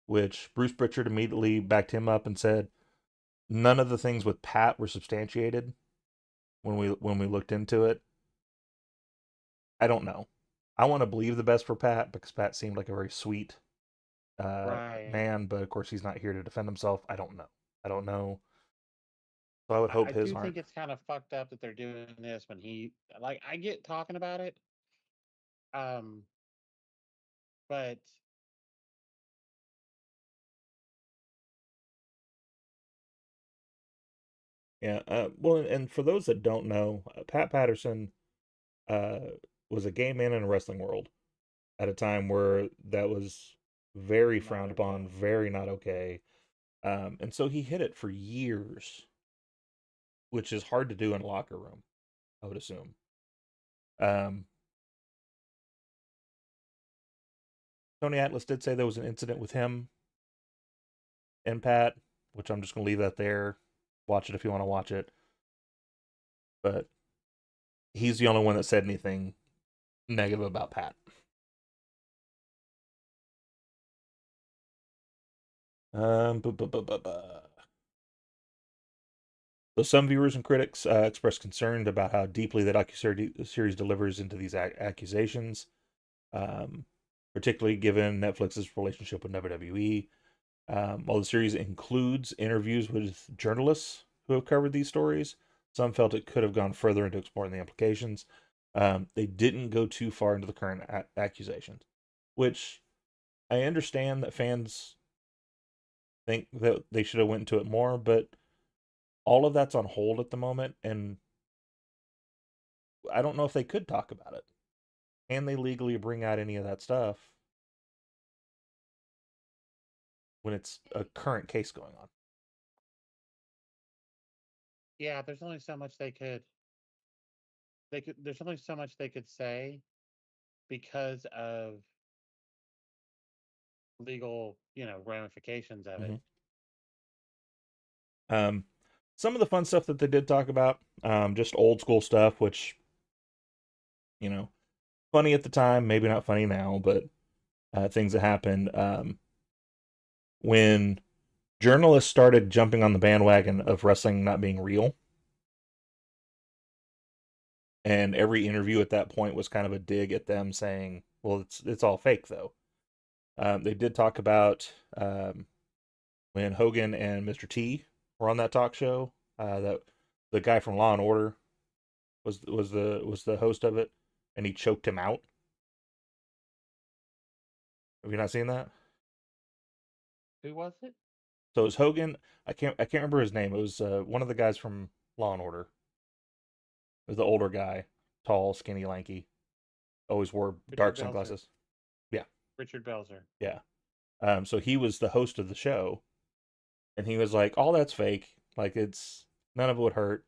which Bruce Pritchard immediately backed him up and said none of the things with Pat were substantiated when we looked into it. I don't know. I want to believe the best for Pat because Pat seemed like a very sweet Right. man, but of course he's not here to defend himself. I don't know. I don't know. So I would hope I his do aren't. think it's kind of fucked up that they're doing this when he like I get talking about it. Um, but Yeah. Well, and for those that don't know, Pat Patterson uh, was a gay man in a wrestling world at a time where that was very not frowned okay. upon, very not okay. And so he hid it for years, which is hard to do in a locker room, I would assume. Um, Tony Atlas did say there was an incident with him and Pat, which I'm just going to leave that there. Watch it if you want to watch it. But he's the only one that said anything negative about Pat. Um, bu- bu- bu- bu- bu- So some viewers and critics expressed concern about how deeply that docu-series delivers into these accusations, um, particularly given Netflix's relationship with WWE. While the series includes interviews with journalists who have covered these stories, some felt it could have gone further into exploring the implications. They didn't go too far into the current accusations, which I understand that fans think that they should have went into it more, but all of that's on hold at the moment, and I don't know if they could talk about it. Can they legally bring out any of that stuff when it's a current case going on? Yeah, there's only so much there's only so much they could say because of legal, ramifications of it. Mm-hmm. Um, some of the fun stuff that they did talk about, just old school stuff, which, you know, funny at the time, maybe not funny now, but things that happened. When journalists started jumping on the bandwagon of wrestling not being real, and every interview at that point was kind of a dig at them saying, well, it's all fake, though. They did talk about when Hogan and Mr. T were on that talk show. That the guy from Law and Order was the host of it, and he choked him out. Have you not seen that? Who was it? So it was Hogan. I can't remember his name. It was one of the guys from Law and Order. It was the older guy, tall, skinny, lanky. Always wore Richard dark Belzer. sunglasses. Yeah, Richard Belzer. yeah. So he was the host of the show, and he was like, "All that's fake. Like it's none of it would hurt."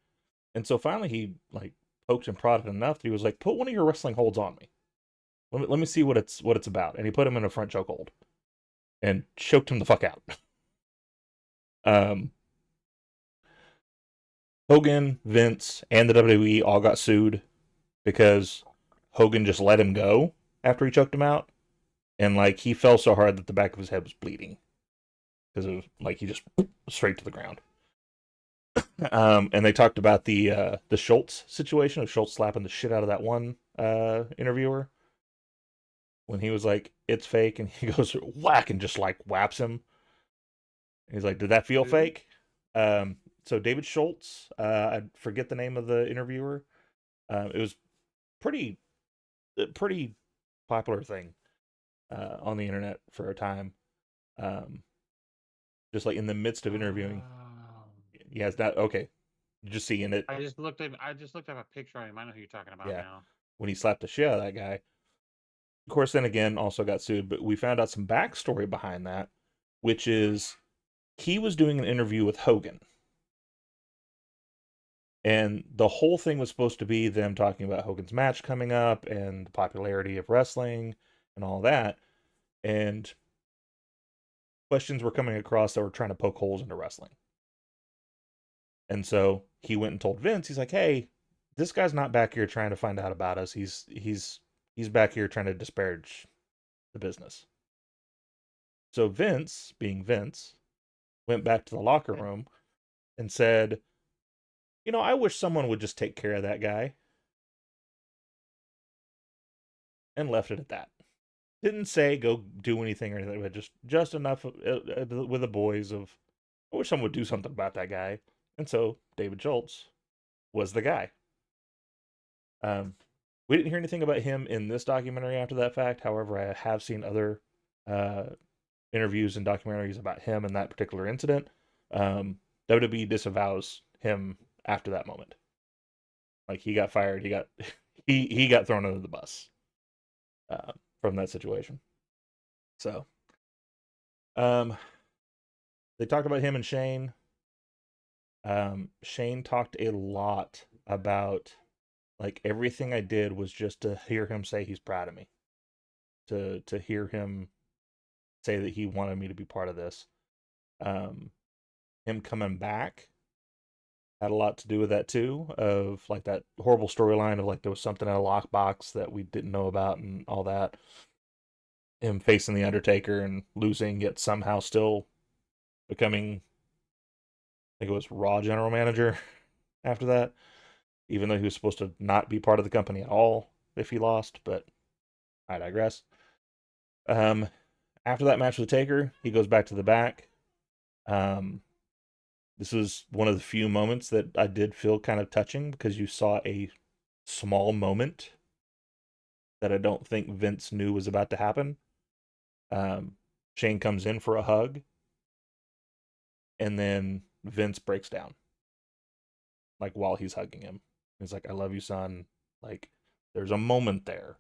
And so finally, he like poked and prodded enough that he was like, "Put one of your wrestling holds on me. Let me see what it's about." And he put him in a front chokehold and choked him the fuck out. Um, Hogan, Vince, and the WWE all got sued because Hogan just let him go after he choked him out, and like he fell so hard that the back of his head was bleeding because of like he just straight to the ground. And they talked about the Schultz situation of Schultz slapping the shit out of that one interviewer when he was like, "It's fake," and he goes whack and just like whaps him. And he's like, "Did that feel Who? fake?" So David Schultz, I forget the name of the interviewer. It was pretty pretty popular thing on the internet for a time. Um, just like in the midst of interviewing. Oh. Yes, that okay. You just seeing it. I just looked up a picture of him. I know who you're talking about Yeah, now. when he slapped the shit out of that guy. Of course, then again, also got sued, but we found out some backstory behind that, which is he was doing an interview with Hogan. And the whole thing was supposed to be them talking about Hogan's match coming up and the popularity of wrestling and all that. And questions were coming across that were trying to poke holes into wrestling. And so he went and told Vince, he's like, "Hey, this guy's not back here trying to find out about us. He's back here trying to disparage the business." So Vince, being Vince, went back to the locker room and said, "I wish someone would just take care of that guy." And left it at that. Didn't say go do anything or anything, but just enough with the boys of, I wish someone would do something about that guy. And so David Schultz was the guy. We didn't hear anything about him in this documentary after that fact. However, I have seen other interviews and documentaries about him and that particular incident. WWE disavows him after that moment. Like, he got fired. He got he got thrown under the bus from that situation. So, they talked about him and Shane. Shane talked a lot about, like, everything I did was just to hear him say he's proud of me, to hear him say that he wanted me to be part of this. Him coming back had a lot to do with that too, of like that horrible storyline of like there was something in a lockbox that we didn't know about and all that. Him facing the Undertaker and losing, yet somehow still becoming, I think it was Raw general manager after that, even though he was supposed to not be part of the company at all if he lost, but I digress. After that match with Taker, he goes back to the back. This was one of the few moments that I did feel kind of touching, because you saw a small moment that I don't think Vince knew was about to happen. Shane comes in for a hug, and then Vince breaks down, like, while he's hugging him. He's like, "I love you, son." Like, there's a moment there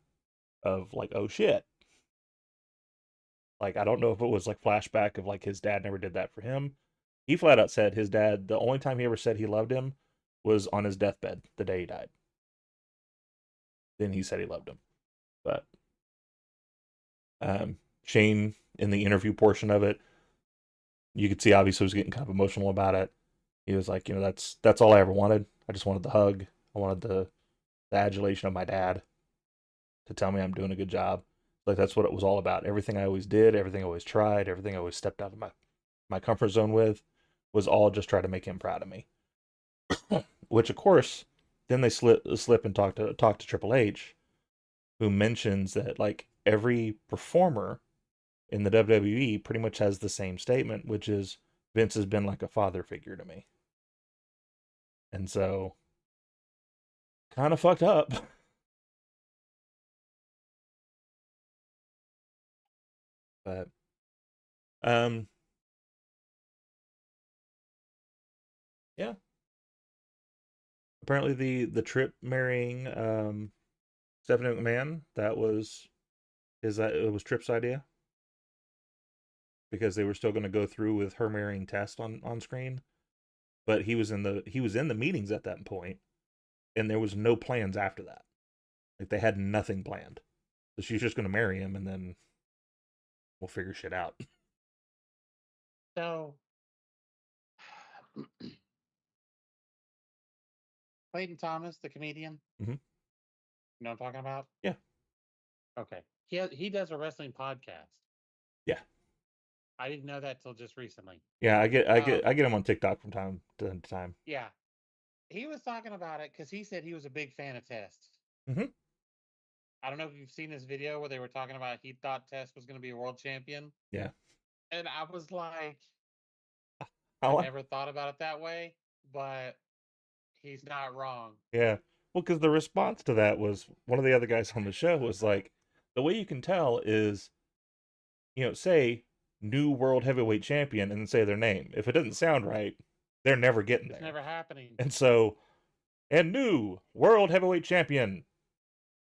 of like, oh shit. Like, I don't know if it was like flashback of like his dad never did that for him. He flat out said his dad, the only time he ever said he loved him was on his deathbed the day he died. Then he said he loved him. But Shane, in the interview portion of it, you could see obviously was getting kind of emotional about it. He was like, that's all I ever wanted. I just wanted the hug. I wanted the adulation of my dad to tell me I'm doing a good job. Like, that's what it was all about. Everything I always did, everything I always tried, everything I always stepped out of my comfort zone with, was all just try to make him proud of me. Which, of course, then they slip and talk to Triple H, who mentions that like every performer in the WWE pretty much has the same statement, which is, Vince has been like a father figure to me. And so, kind of fucked up. But um yeah, apparently the Trip marrying Stephanie McMahon, that was it was Tripp's idea, because they were still going to go through with her marrying Test on screen, but he was in the meetings at that point, and there was no plans after that. Like, they had nothing planned. So she's just going to marry him, and then we'll figure shit out. So, Clayton Thomas, the comedian, Mm-hmm. you know what I'm talking about? Yeah. Okay. He does a wrestling podcast. Yeah. I didn't know that till just recently. Yeah, I get him on TikTok from time to time. Yeah. He was talking about it because he said he was a big fan of Test. Mm-hmm. I don't know if you've seen this video where they were talking about he thought Test was going to be a world champion. Yeah. And I was like, I never thought about it that way, but he's not wrong. Yeah. Well, because the response to that was, one of the other guys on the show was like, the way you can tell is, say new world heavyweight champion and then say their name. If it doesn't sound right, they're never getting It's there. never happening. And so, and new world heavyweight champion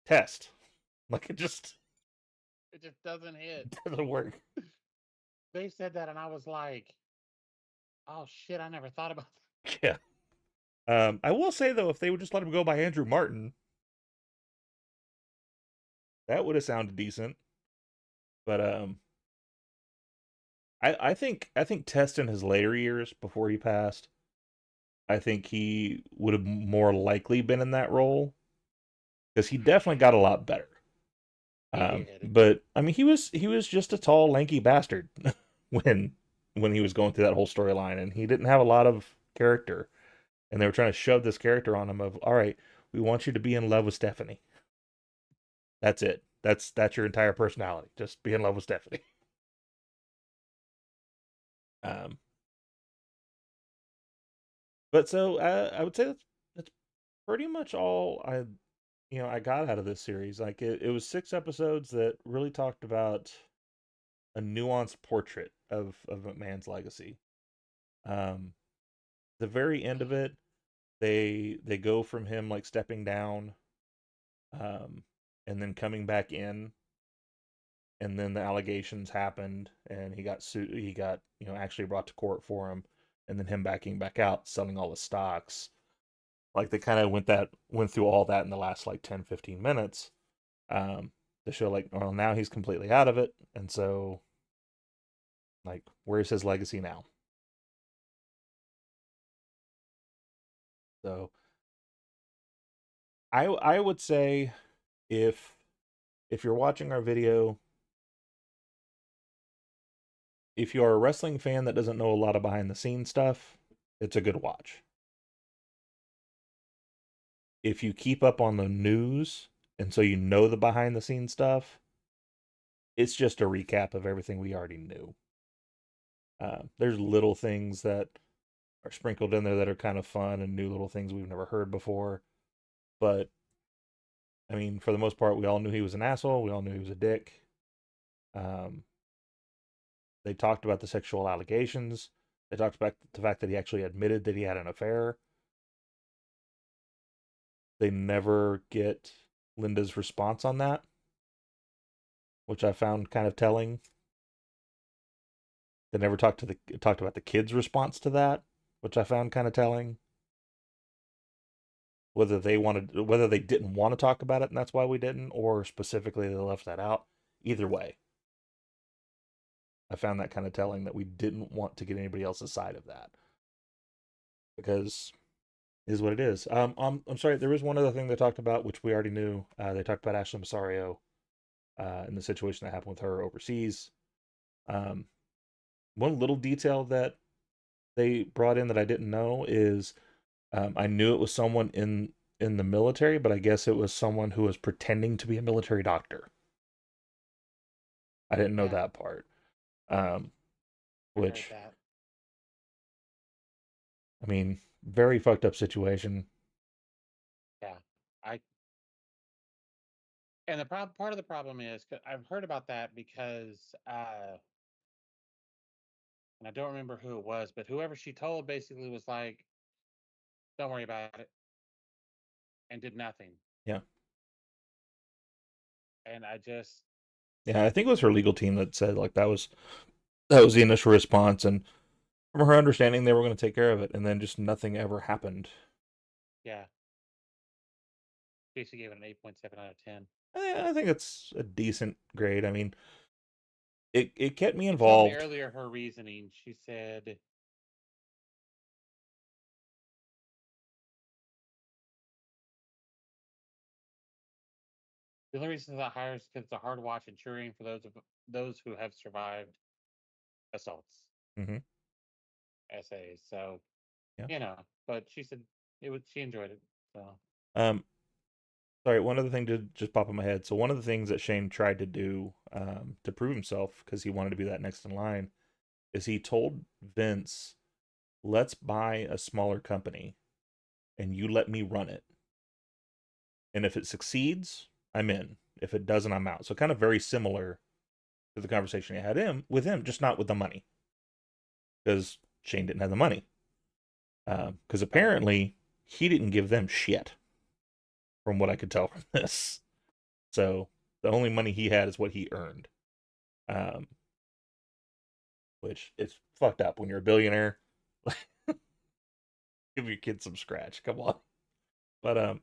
test. Like it just doesn't hit. doesn't work. They said that, and I was like, "Oh shit! I never thought about that." Yeah. I will say though, if they would just let him go by Andrew Martin, that would have sounded decent. But I think Test in his later years before he passed, I think he would have more likely been in that role because he definitely got a lot better. He did. But I mean, he was just a tall, lanky bastard when when he was going through that whole storyline, and he didn't have a lot of character. And they were trying to shove this character on him of, all right, we want you to be in love with Stephanie. That's it. That's your entire personality. Just be in love with Stephanie. Um, but so I would say that's pretty much all I got out of this series. Like it was 6 episodes that really talked about a nuanced portrait of McMahon's legacy. The very end of it, they go from him like stepping down, um, and then coming back in, and then the allegations happened, and he got sued. He got actually brought to court for him, and then him backing back out, selling all the stocks. Like they kind of went through all that in the last like 10-15 minutes. To show like, well, now he's completely out of it, and so like, where's his legacy now? So I would say if you're watching our video, if you are a wrestling fan that doesn't know a lot of behind the scenes stuff, it's a good watch. If you keep up on the news and so you know the behind the scenes stuff, it's just a recap of everything we already knew. There's little things that are sprinkled in there that are kind of fun and new little things we've never heard before. But I mean, for the most part, we all knew he was an asshole. We all knew he was a dick. Um, they talked about the sexual allegations. They talked about the fact that he actually admitted that he had an affair. They never get Linda's response on that, which I found kind of telling. They never talked about the kid's response to that, which I found kind of telling. Whether they didn't want to talk about it and that's why we didn't, or specifically they left that out. Either way, I found that kind of telling that we didn't want to get anybody else's side of that, because it is what it is. I'm sorry. There was one other thing they talked about, which we already knew. They talked about Ashley Masario, and the situation that happened with her overseas. One little detail that they brought in that I didn't know is, I knew it was someone in the military, but I guess it was someone who was pretending to be a military doctor. I didn't know Yeah. that part. I Which, heard that. I mean, very fucked up situation. Yeah, and the part of the problem is 'cause I've heard about that because and I don't remember who it was, but whoever she told basically was like, "Don't worry about it," and did nothing. Yeah. And I just, Yeah, I think it was her legal team that said like that was the initial response, and from her understanding, they were going to take care of it, and then just nothing ever happened. yeah, basically gave it an 8.7 out of 10. I think it's a decent grade. I mean, it kept me She told me involved. earlier her reasoning. She said, "The only reason that hires is because it's a hard watch and cheering for those who have survived assaults, Hmm. essays." So Yeah. but she said she enjoyed it. So Um, Sorry, one other thing did just pop in my head. So one of the things that Shane tried to do, to prove himself, because he wanted to be that next in line, is he told Vince, "Let's buy a smaller company, and you let me run it. And if it succeeds, I'm in. If it doesn't, I'm out." So kind of very similar to the conversation he had with him, just not with the money, because Shane didn't have the money. Because apparently he didn't give them shit, from what I could tell from this. So the only money he had is what he earned, um, which is fucked up when you're a billionaire. Give your kids some scratch. Come on. But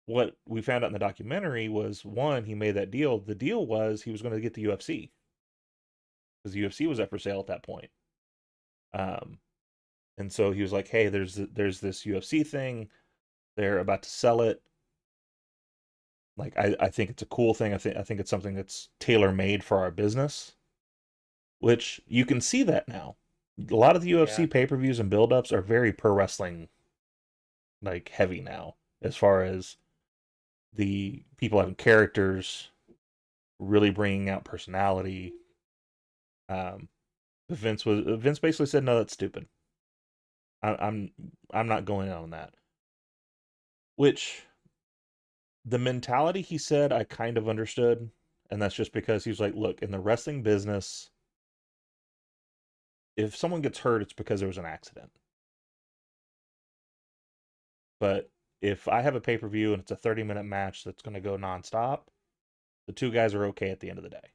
what we found out in the documentary was, one, he made that deal. The deal was he was going to get the UFC because the UFC was up for sale at that point. And so he was like, "Hey, there's this UFC thing. They're about to sell it. Like, I think it's a cool thing. I think it's something that's tailor made for our business." Which you can see that now. A lot of the UFC pay-per-views and build-ups are very pro wrestling like heavy now, as far as the people having characters, really bringing out personality. Um, Vince basically said, "No, that's stupid. I'm not going on that." Which, the mentality he said, I kind of understood, and that's just because he was like, "Look, in the wrestling business, if someone gets hurt, it's because there was an accident. But if I have a pay-per-view and it's a 30-minute match that's going to go nonstop, the two guys are okay at the end of the day.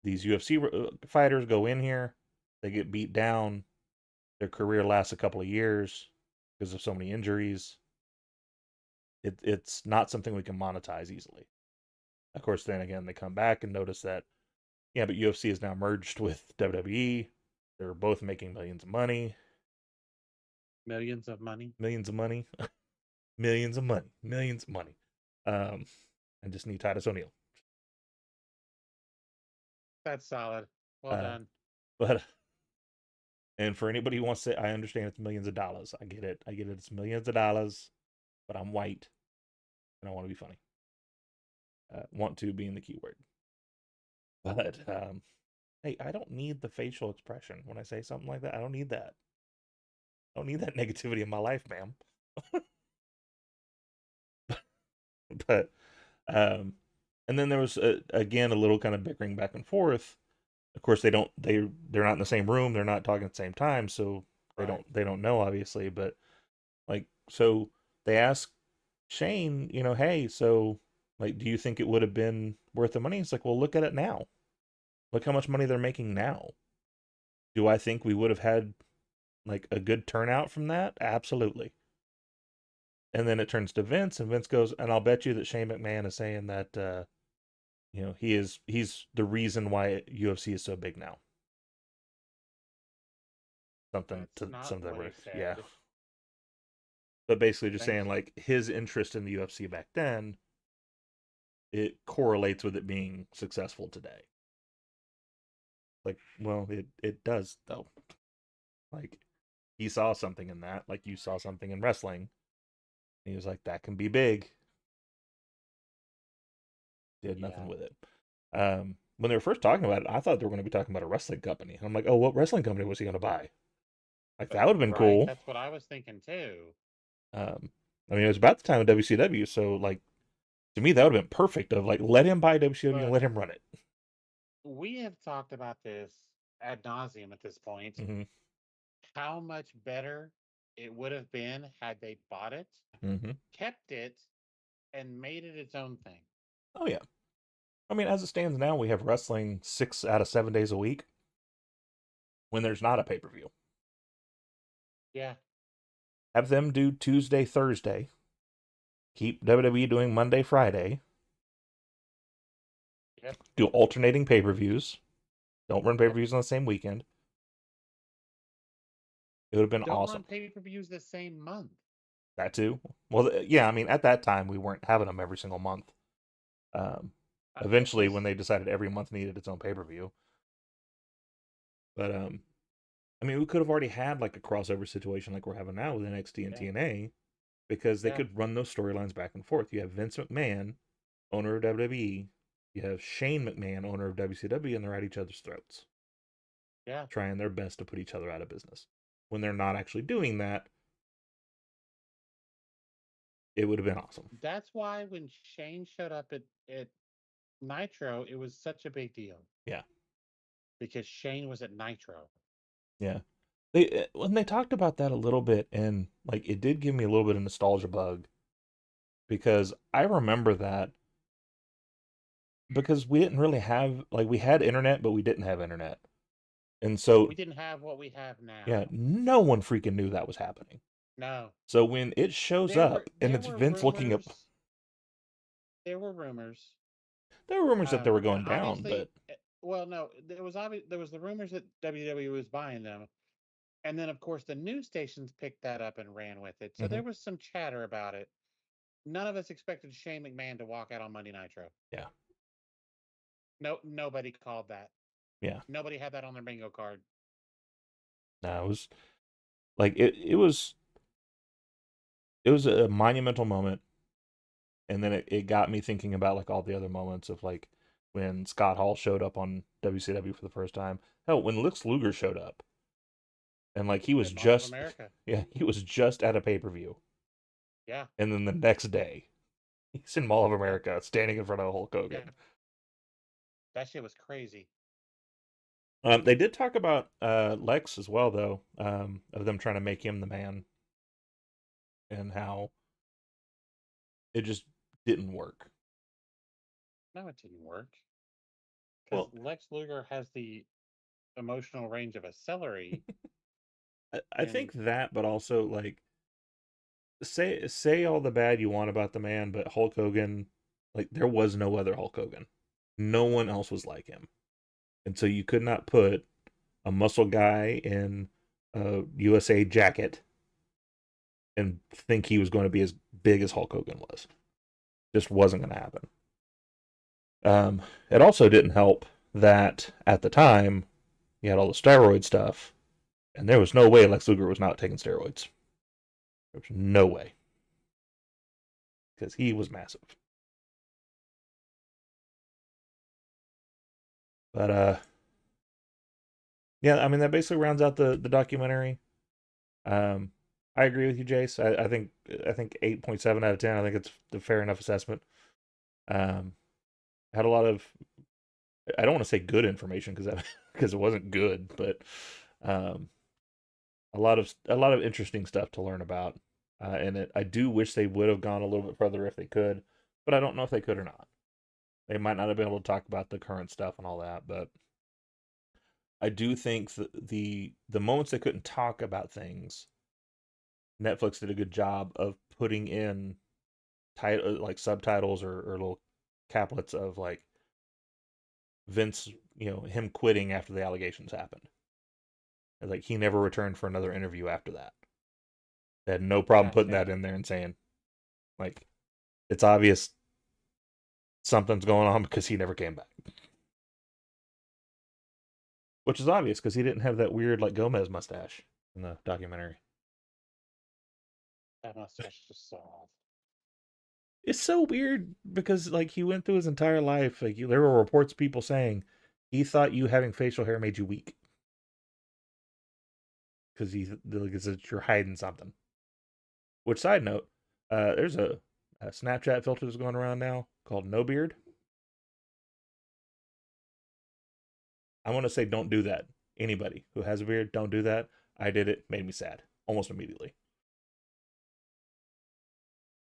These UFC fighters go in here, they get beat down, their career lasts a couple of years because of so many injuries. It's not something we can monetize easily." Of course, then again, they come back and notice that, yeah, but UFC is now merged with WWE. They're both making millions of money. Millions of money. Millions of money. Millions of money. Millions of money. I just need Titus O'Neil. That's solid. Well done. But and for anybody who wants to, I understand it's millions of dollars. I get it. It's millions of dollars, but I'm white and I want to be funny. Want to being the key word. But hey, I don't need the facial expression when I say something like that. I don't need that. I don't need that negativity in my life, ma'am. But and then there was again a little kind of bickering back and forth. Of course, they're not in the same room. They're not talking at the same time, so they don't know, obviously. But like, so they asked Shane, "Hey, so like, do you think it would have been worth the money?" It's like, "Well, look at it now. Look how much money they're making now. Do I think we would have had like a good turnout from that? Absolutely." And then it turns to Vince, and Vince goes, "And I'll bet you that Shane McMahon is saying that he's the reason why UFC is so big now." Something That's not something what he yeah. said. But basically just saying Thanks. like his interest in the UFC back then, it correlates with it being successful today. Like, well, it does though. Like, he saw something in that, like you saw something in wrestling. And he was like, that can be big. Did nothing with it. When they were first talking about it, I thought they were going to be talking about a wrestling company. And I'm like, oh, what wrestling company was he going to buy? Like, that would have been cool. That's what I was thinking too. I mean, it was about the time of WCW, so like, to me, that would have been perfect. Of like, let him buy WCW and let him run it. We have talked about this ad nauseum at this point. Mm-hmm. How much better it would have been had they bought it, kept it, and made it its own thing. Oh yeah. I mean, as it stands now, we have wrestling 6 out of 7 days a week when there's not a pay-per-view. Yeah. Have them do Tuesday, Thursday. Keep WWE doing Monday, Friday. Yep. Do alternating pay-per-views. Don't run pay-per-views on the same weekend. It would have been awesome. Don't run pay-per-views the same month. That too. Well, yeah, I mean, at that time, we weren't having them every single month. Eventually, when they decided every month needed its own pay-per-view. But, I mean, we could have already had like a crossover situation like we're having now with NXT and TNA, because they could run those storylines back and forth. You have Vince McMahon, owner of WWE. You have Shane McMahon, owner of WCW, and they're at each other's throats. Yeah. Trying their best to put each other out of business. When they're not actually doing that, it would have been awesome. That's why when Shane showed up at Nitro, it was such a big deal. Yeah. Because Shane was at Nitro. Yeah. when they talked about that a little bit, and like it did give me a little bit of nostalgia bug because I remember that because we didn't really have like we had internet, but we didn't have internet, and so We didn't have what we have yeah, now. no one freaking knew that was happening. No. So when it shows There were up and there it's were Vince looking up, rumors. There were rumors. there were rumors that they were And going down, obviously, but well, no, there was the rumors that WWE was buying them, and then of course the news stations picked that up and ran with it. So mhm, there was some chatter about it. None of us expected Shane McMahon to walk out on Monday Nitro. yeah, No, nobody called that. yeah, Nobody had that on their bingo card. no, it was like it was a monumental moment, and then it got me thinking about like all the other moments of like when Scott Hall showed up on WCW for the first time. Hell, when Lex Luger showed up, and like he was At Mall of just America. yeah, he was just at a pay-per-view, Yeah. and then the next day he's in Mall of Yep. America standing in front of Hulk Yeah. Hogan. That shit was crazy. They did talk about Lex as well, though, of them trying to make him the man, and how it just didn't work. No, it didn't work. Because Well, Lex Luger has the emotional range of a celery. I And think that, but also like say all the bad you want about the man, but Hulk Hogan, like there was no other Hulk Hogan. No one else was like him, and so you could not put a muscle guy in a USA jacket and think he was going to be as big as Hulk Hogan was. Just wasn't going to happen. It also didn't help that at the time you had all the steroid stuff, and there was no way Lex Luger was not taking steroids. There was no way because he was massive. But yeah, I mean that basically rounds out the documentary. Um, I agree with you, Jace. I think 8.7 out of 10. I think it's a fair enough assessment. Um, had a lot of I don't want to say good information because because it wasn't good, but um, a lot of interesting stuff to learn about. And I do wish they would have gone a little bit further if they could, but I don't know if they could or not. They might not have been able to talk about the current stuff and all that, but I do think the moments they couldn't talk about things, Netflix did a good job of putting in title like subtitles or little caplets of like Vince, him quitting after the allegations happened. Like he never returned for another interview after that. They had no problem putting gotcha. that in there and saying, like, it's obvious something's going on because he never came back. Which is obvious because he didn't have that weird like Gomez mustache in the documentary. That mustache is just so off. It's so weird because like he went through his entire life. Like there were reports of people saying he thought you having facial hair made you weak because you're hiding something. Which side note, there's a Snapchat filter that's going around now called No Beard. I want to say don't do that. Anybody who has a beard, don't do that. I did it, made me sad almost immediately.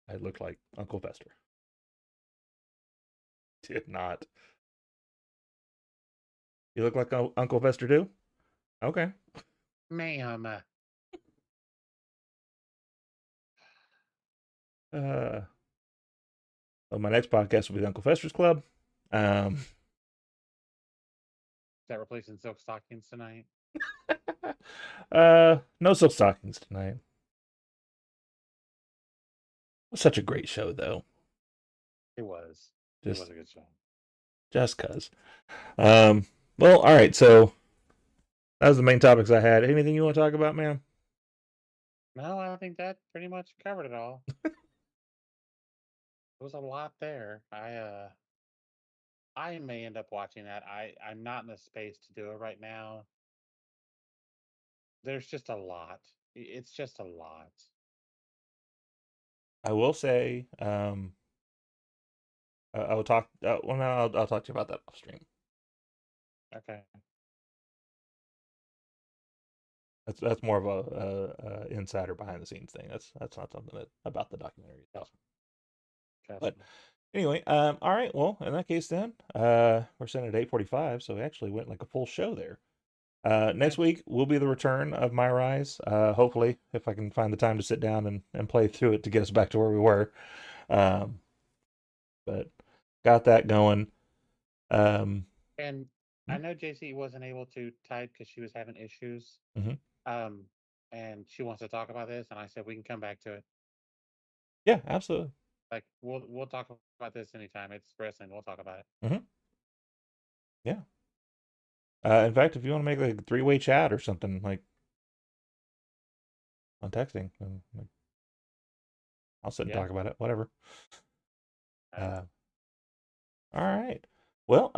I looked like Uncle Fester. Did not. You look like Uncle Fester too? Okay. Ma'am. Well, my next podcast will be the Uncle Fester's Club. Um, Is that replacing silk stockings tonight? no silk stockings tonight. It was such a great show, though. It was. It Just, was a good show. just cause. Well, all right. So that was the main topics I had. Anything you want to talk about, man? No, I think that pretty much covered it all. There was a lot there. I may end up watching that. I'm not in the space to do it right now. There's just a lot. It's just a lot. I will say, I will talk. Well, no, I'll talk to you about that off stream. Okay. That's more of a insider behind the scenes thing. That's not something that about the documentary itself. But anyway, all right. Well, in that case, then we're sitting at 8:45, so we actually went like a full show there. Next week will be the return of My Rise. Hopefully, if I can find the time to sit down and play through it to get us back to where we were. But got that going. And I know JC wasn't able to type because she was having issues. Mhm. And she wants to talk about this, and I said we can come back to it. Yeah, absolutely. Like we'll talk about this anytime. It's wrestling. We'll talk about it. Mm-hmm. Yeah. In fact, if you want to make like a three-way chat or something like on texting, like, I'll sit and talk about it. Whatever. All right. Well,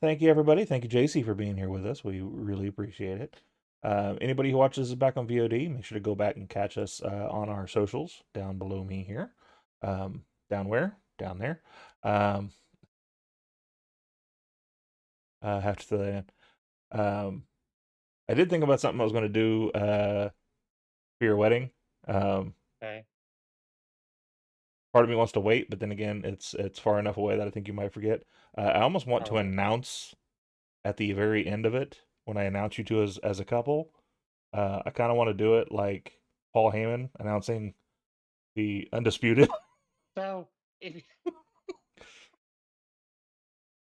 thank you everybody. Thank you, JC, for being here with us. We really appreciate it. Anybody who watches this back on VOD, make sure to go back and catch us on our socials down below me here. Down where? Down there. I have to throw that in. I did think about something I was going to do for your wedding. Okay. Part of me wants to wait, but then again, it's far enough away that I think you might forget. I almost want to announce at the very end of it when I announce you two as a couple. I kind of want to do it like Paul Heyman announcing the Undisputed. So if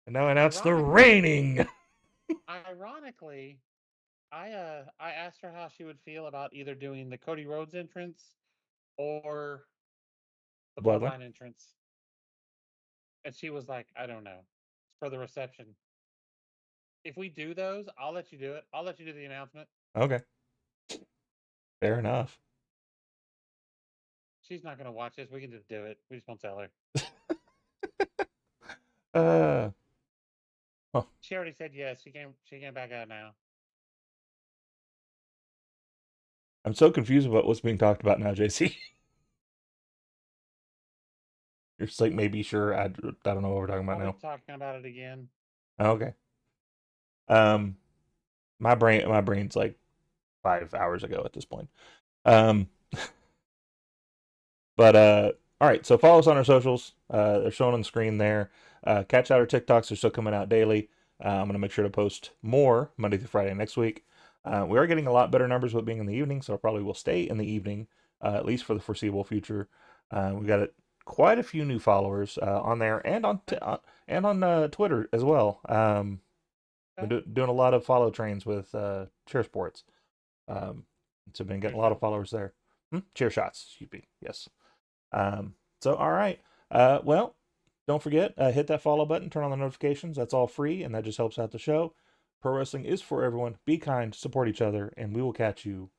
And now announce the reigning. Ironically, I asked her how she would feel about either doing the Cody Rhodes entrance or the Bloodline entrance, and she was like, "I don't know." It's for the reception. If we do those, I'll let you do it. I'll let you do the announcement. Okay. Fair enough. She's not going to watch this. We can just do it. We just won't tell her. She already said yes. She can't back out now. I'm so confused about what's being talked about now, JC. You're just like maybe sure. I don't know what we're talking about now. Talking about it again. Okay. My brain's like 5 hours ago at this point. But all right. So follow us on our socials. They're shown on the screen there. Catch out our TikToks. They're still coming out daily. I'm gonna make sure to post more Monday through Friday next week. We are getting a lot better numbers with being in the evening, so it probably will stay in the evening, at least for the foreseeable future. We got quite a few new followers on there and on Twitter as well. Been doing a lot of follow trains with Cheer Sports. So been getting a lot of followers there. Cheer shots, excuse me. Yes. So all right. Well, don't forget, hit that follow button, turn on the notifications. That's all free, and that just helps out the show. Pro wrestling is for everyone. Be kind, support each other, and we will catch you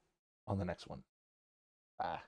on the next one. Bye.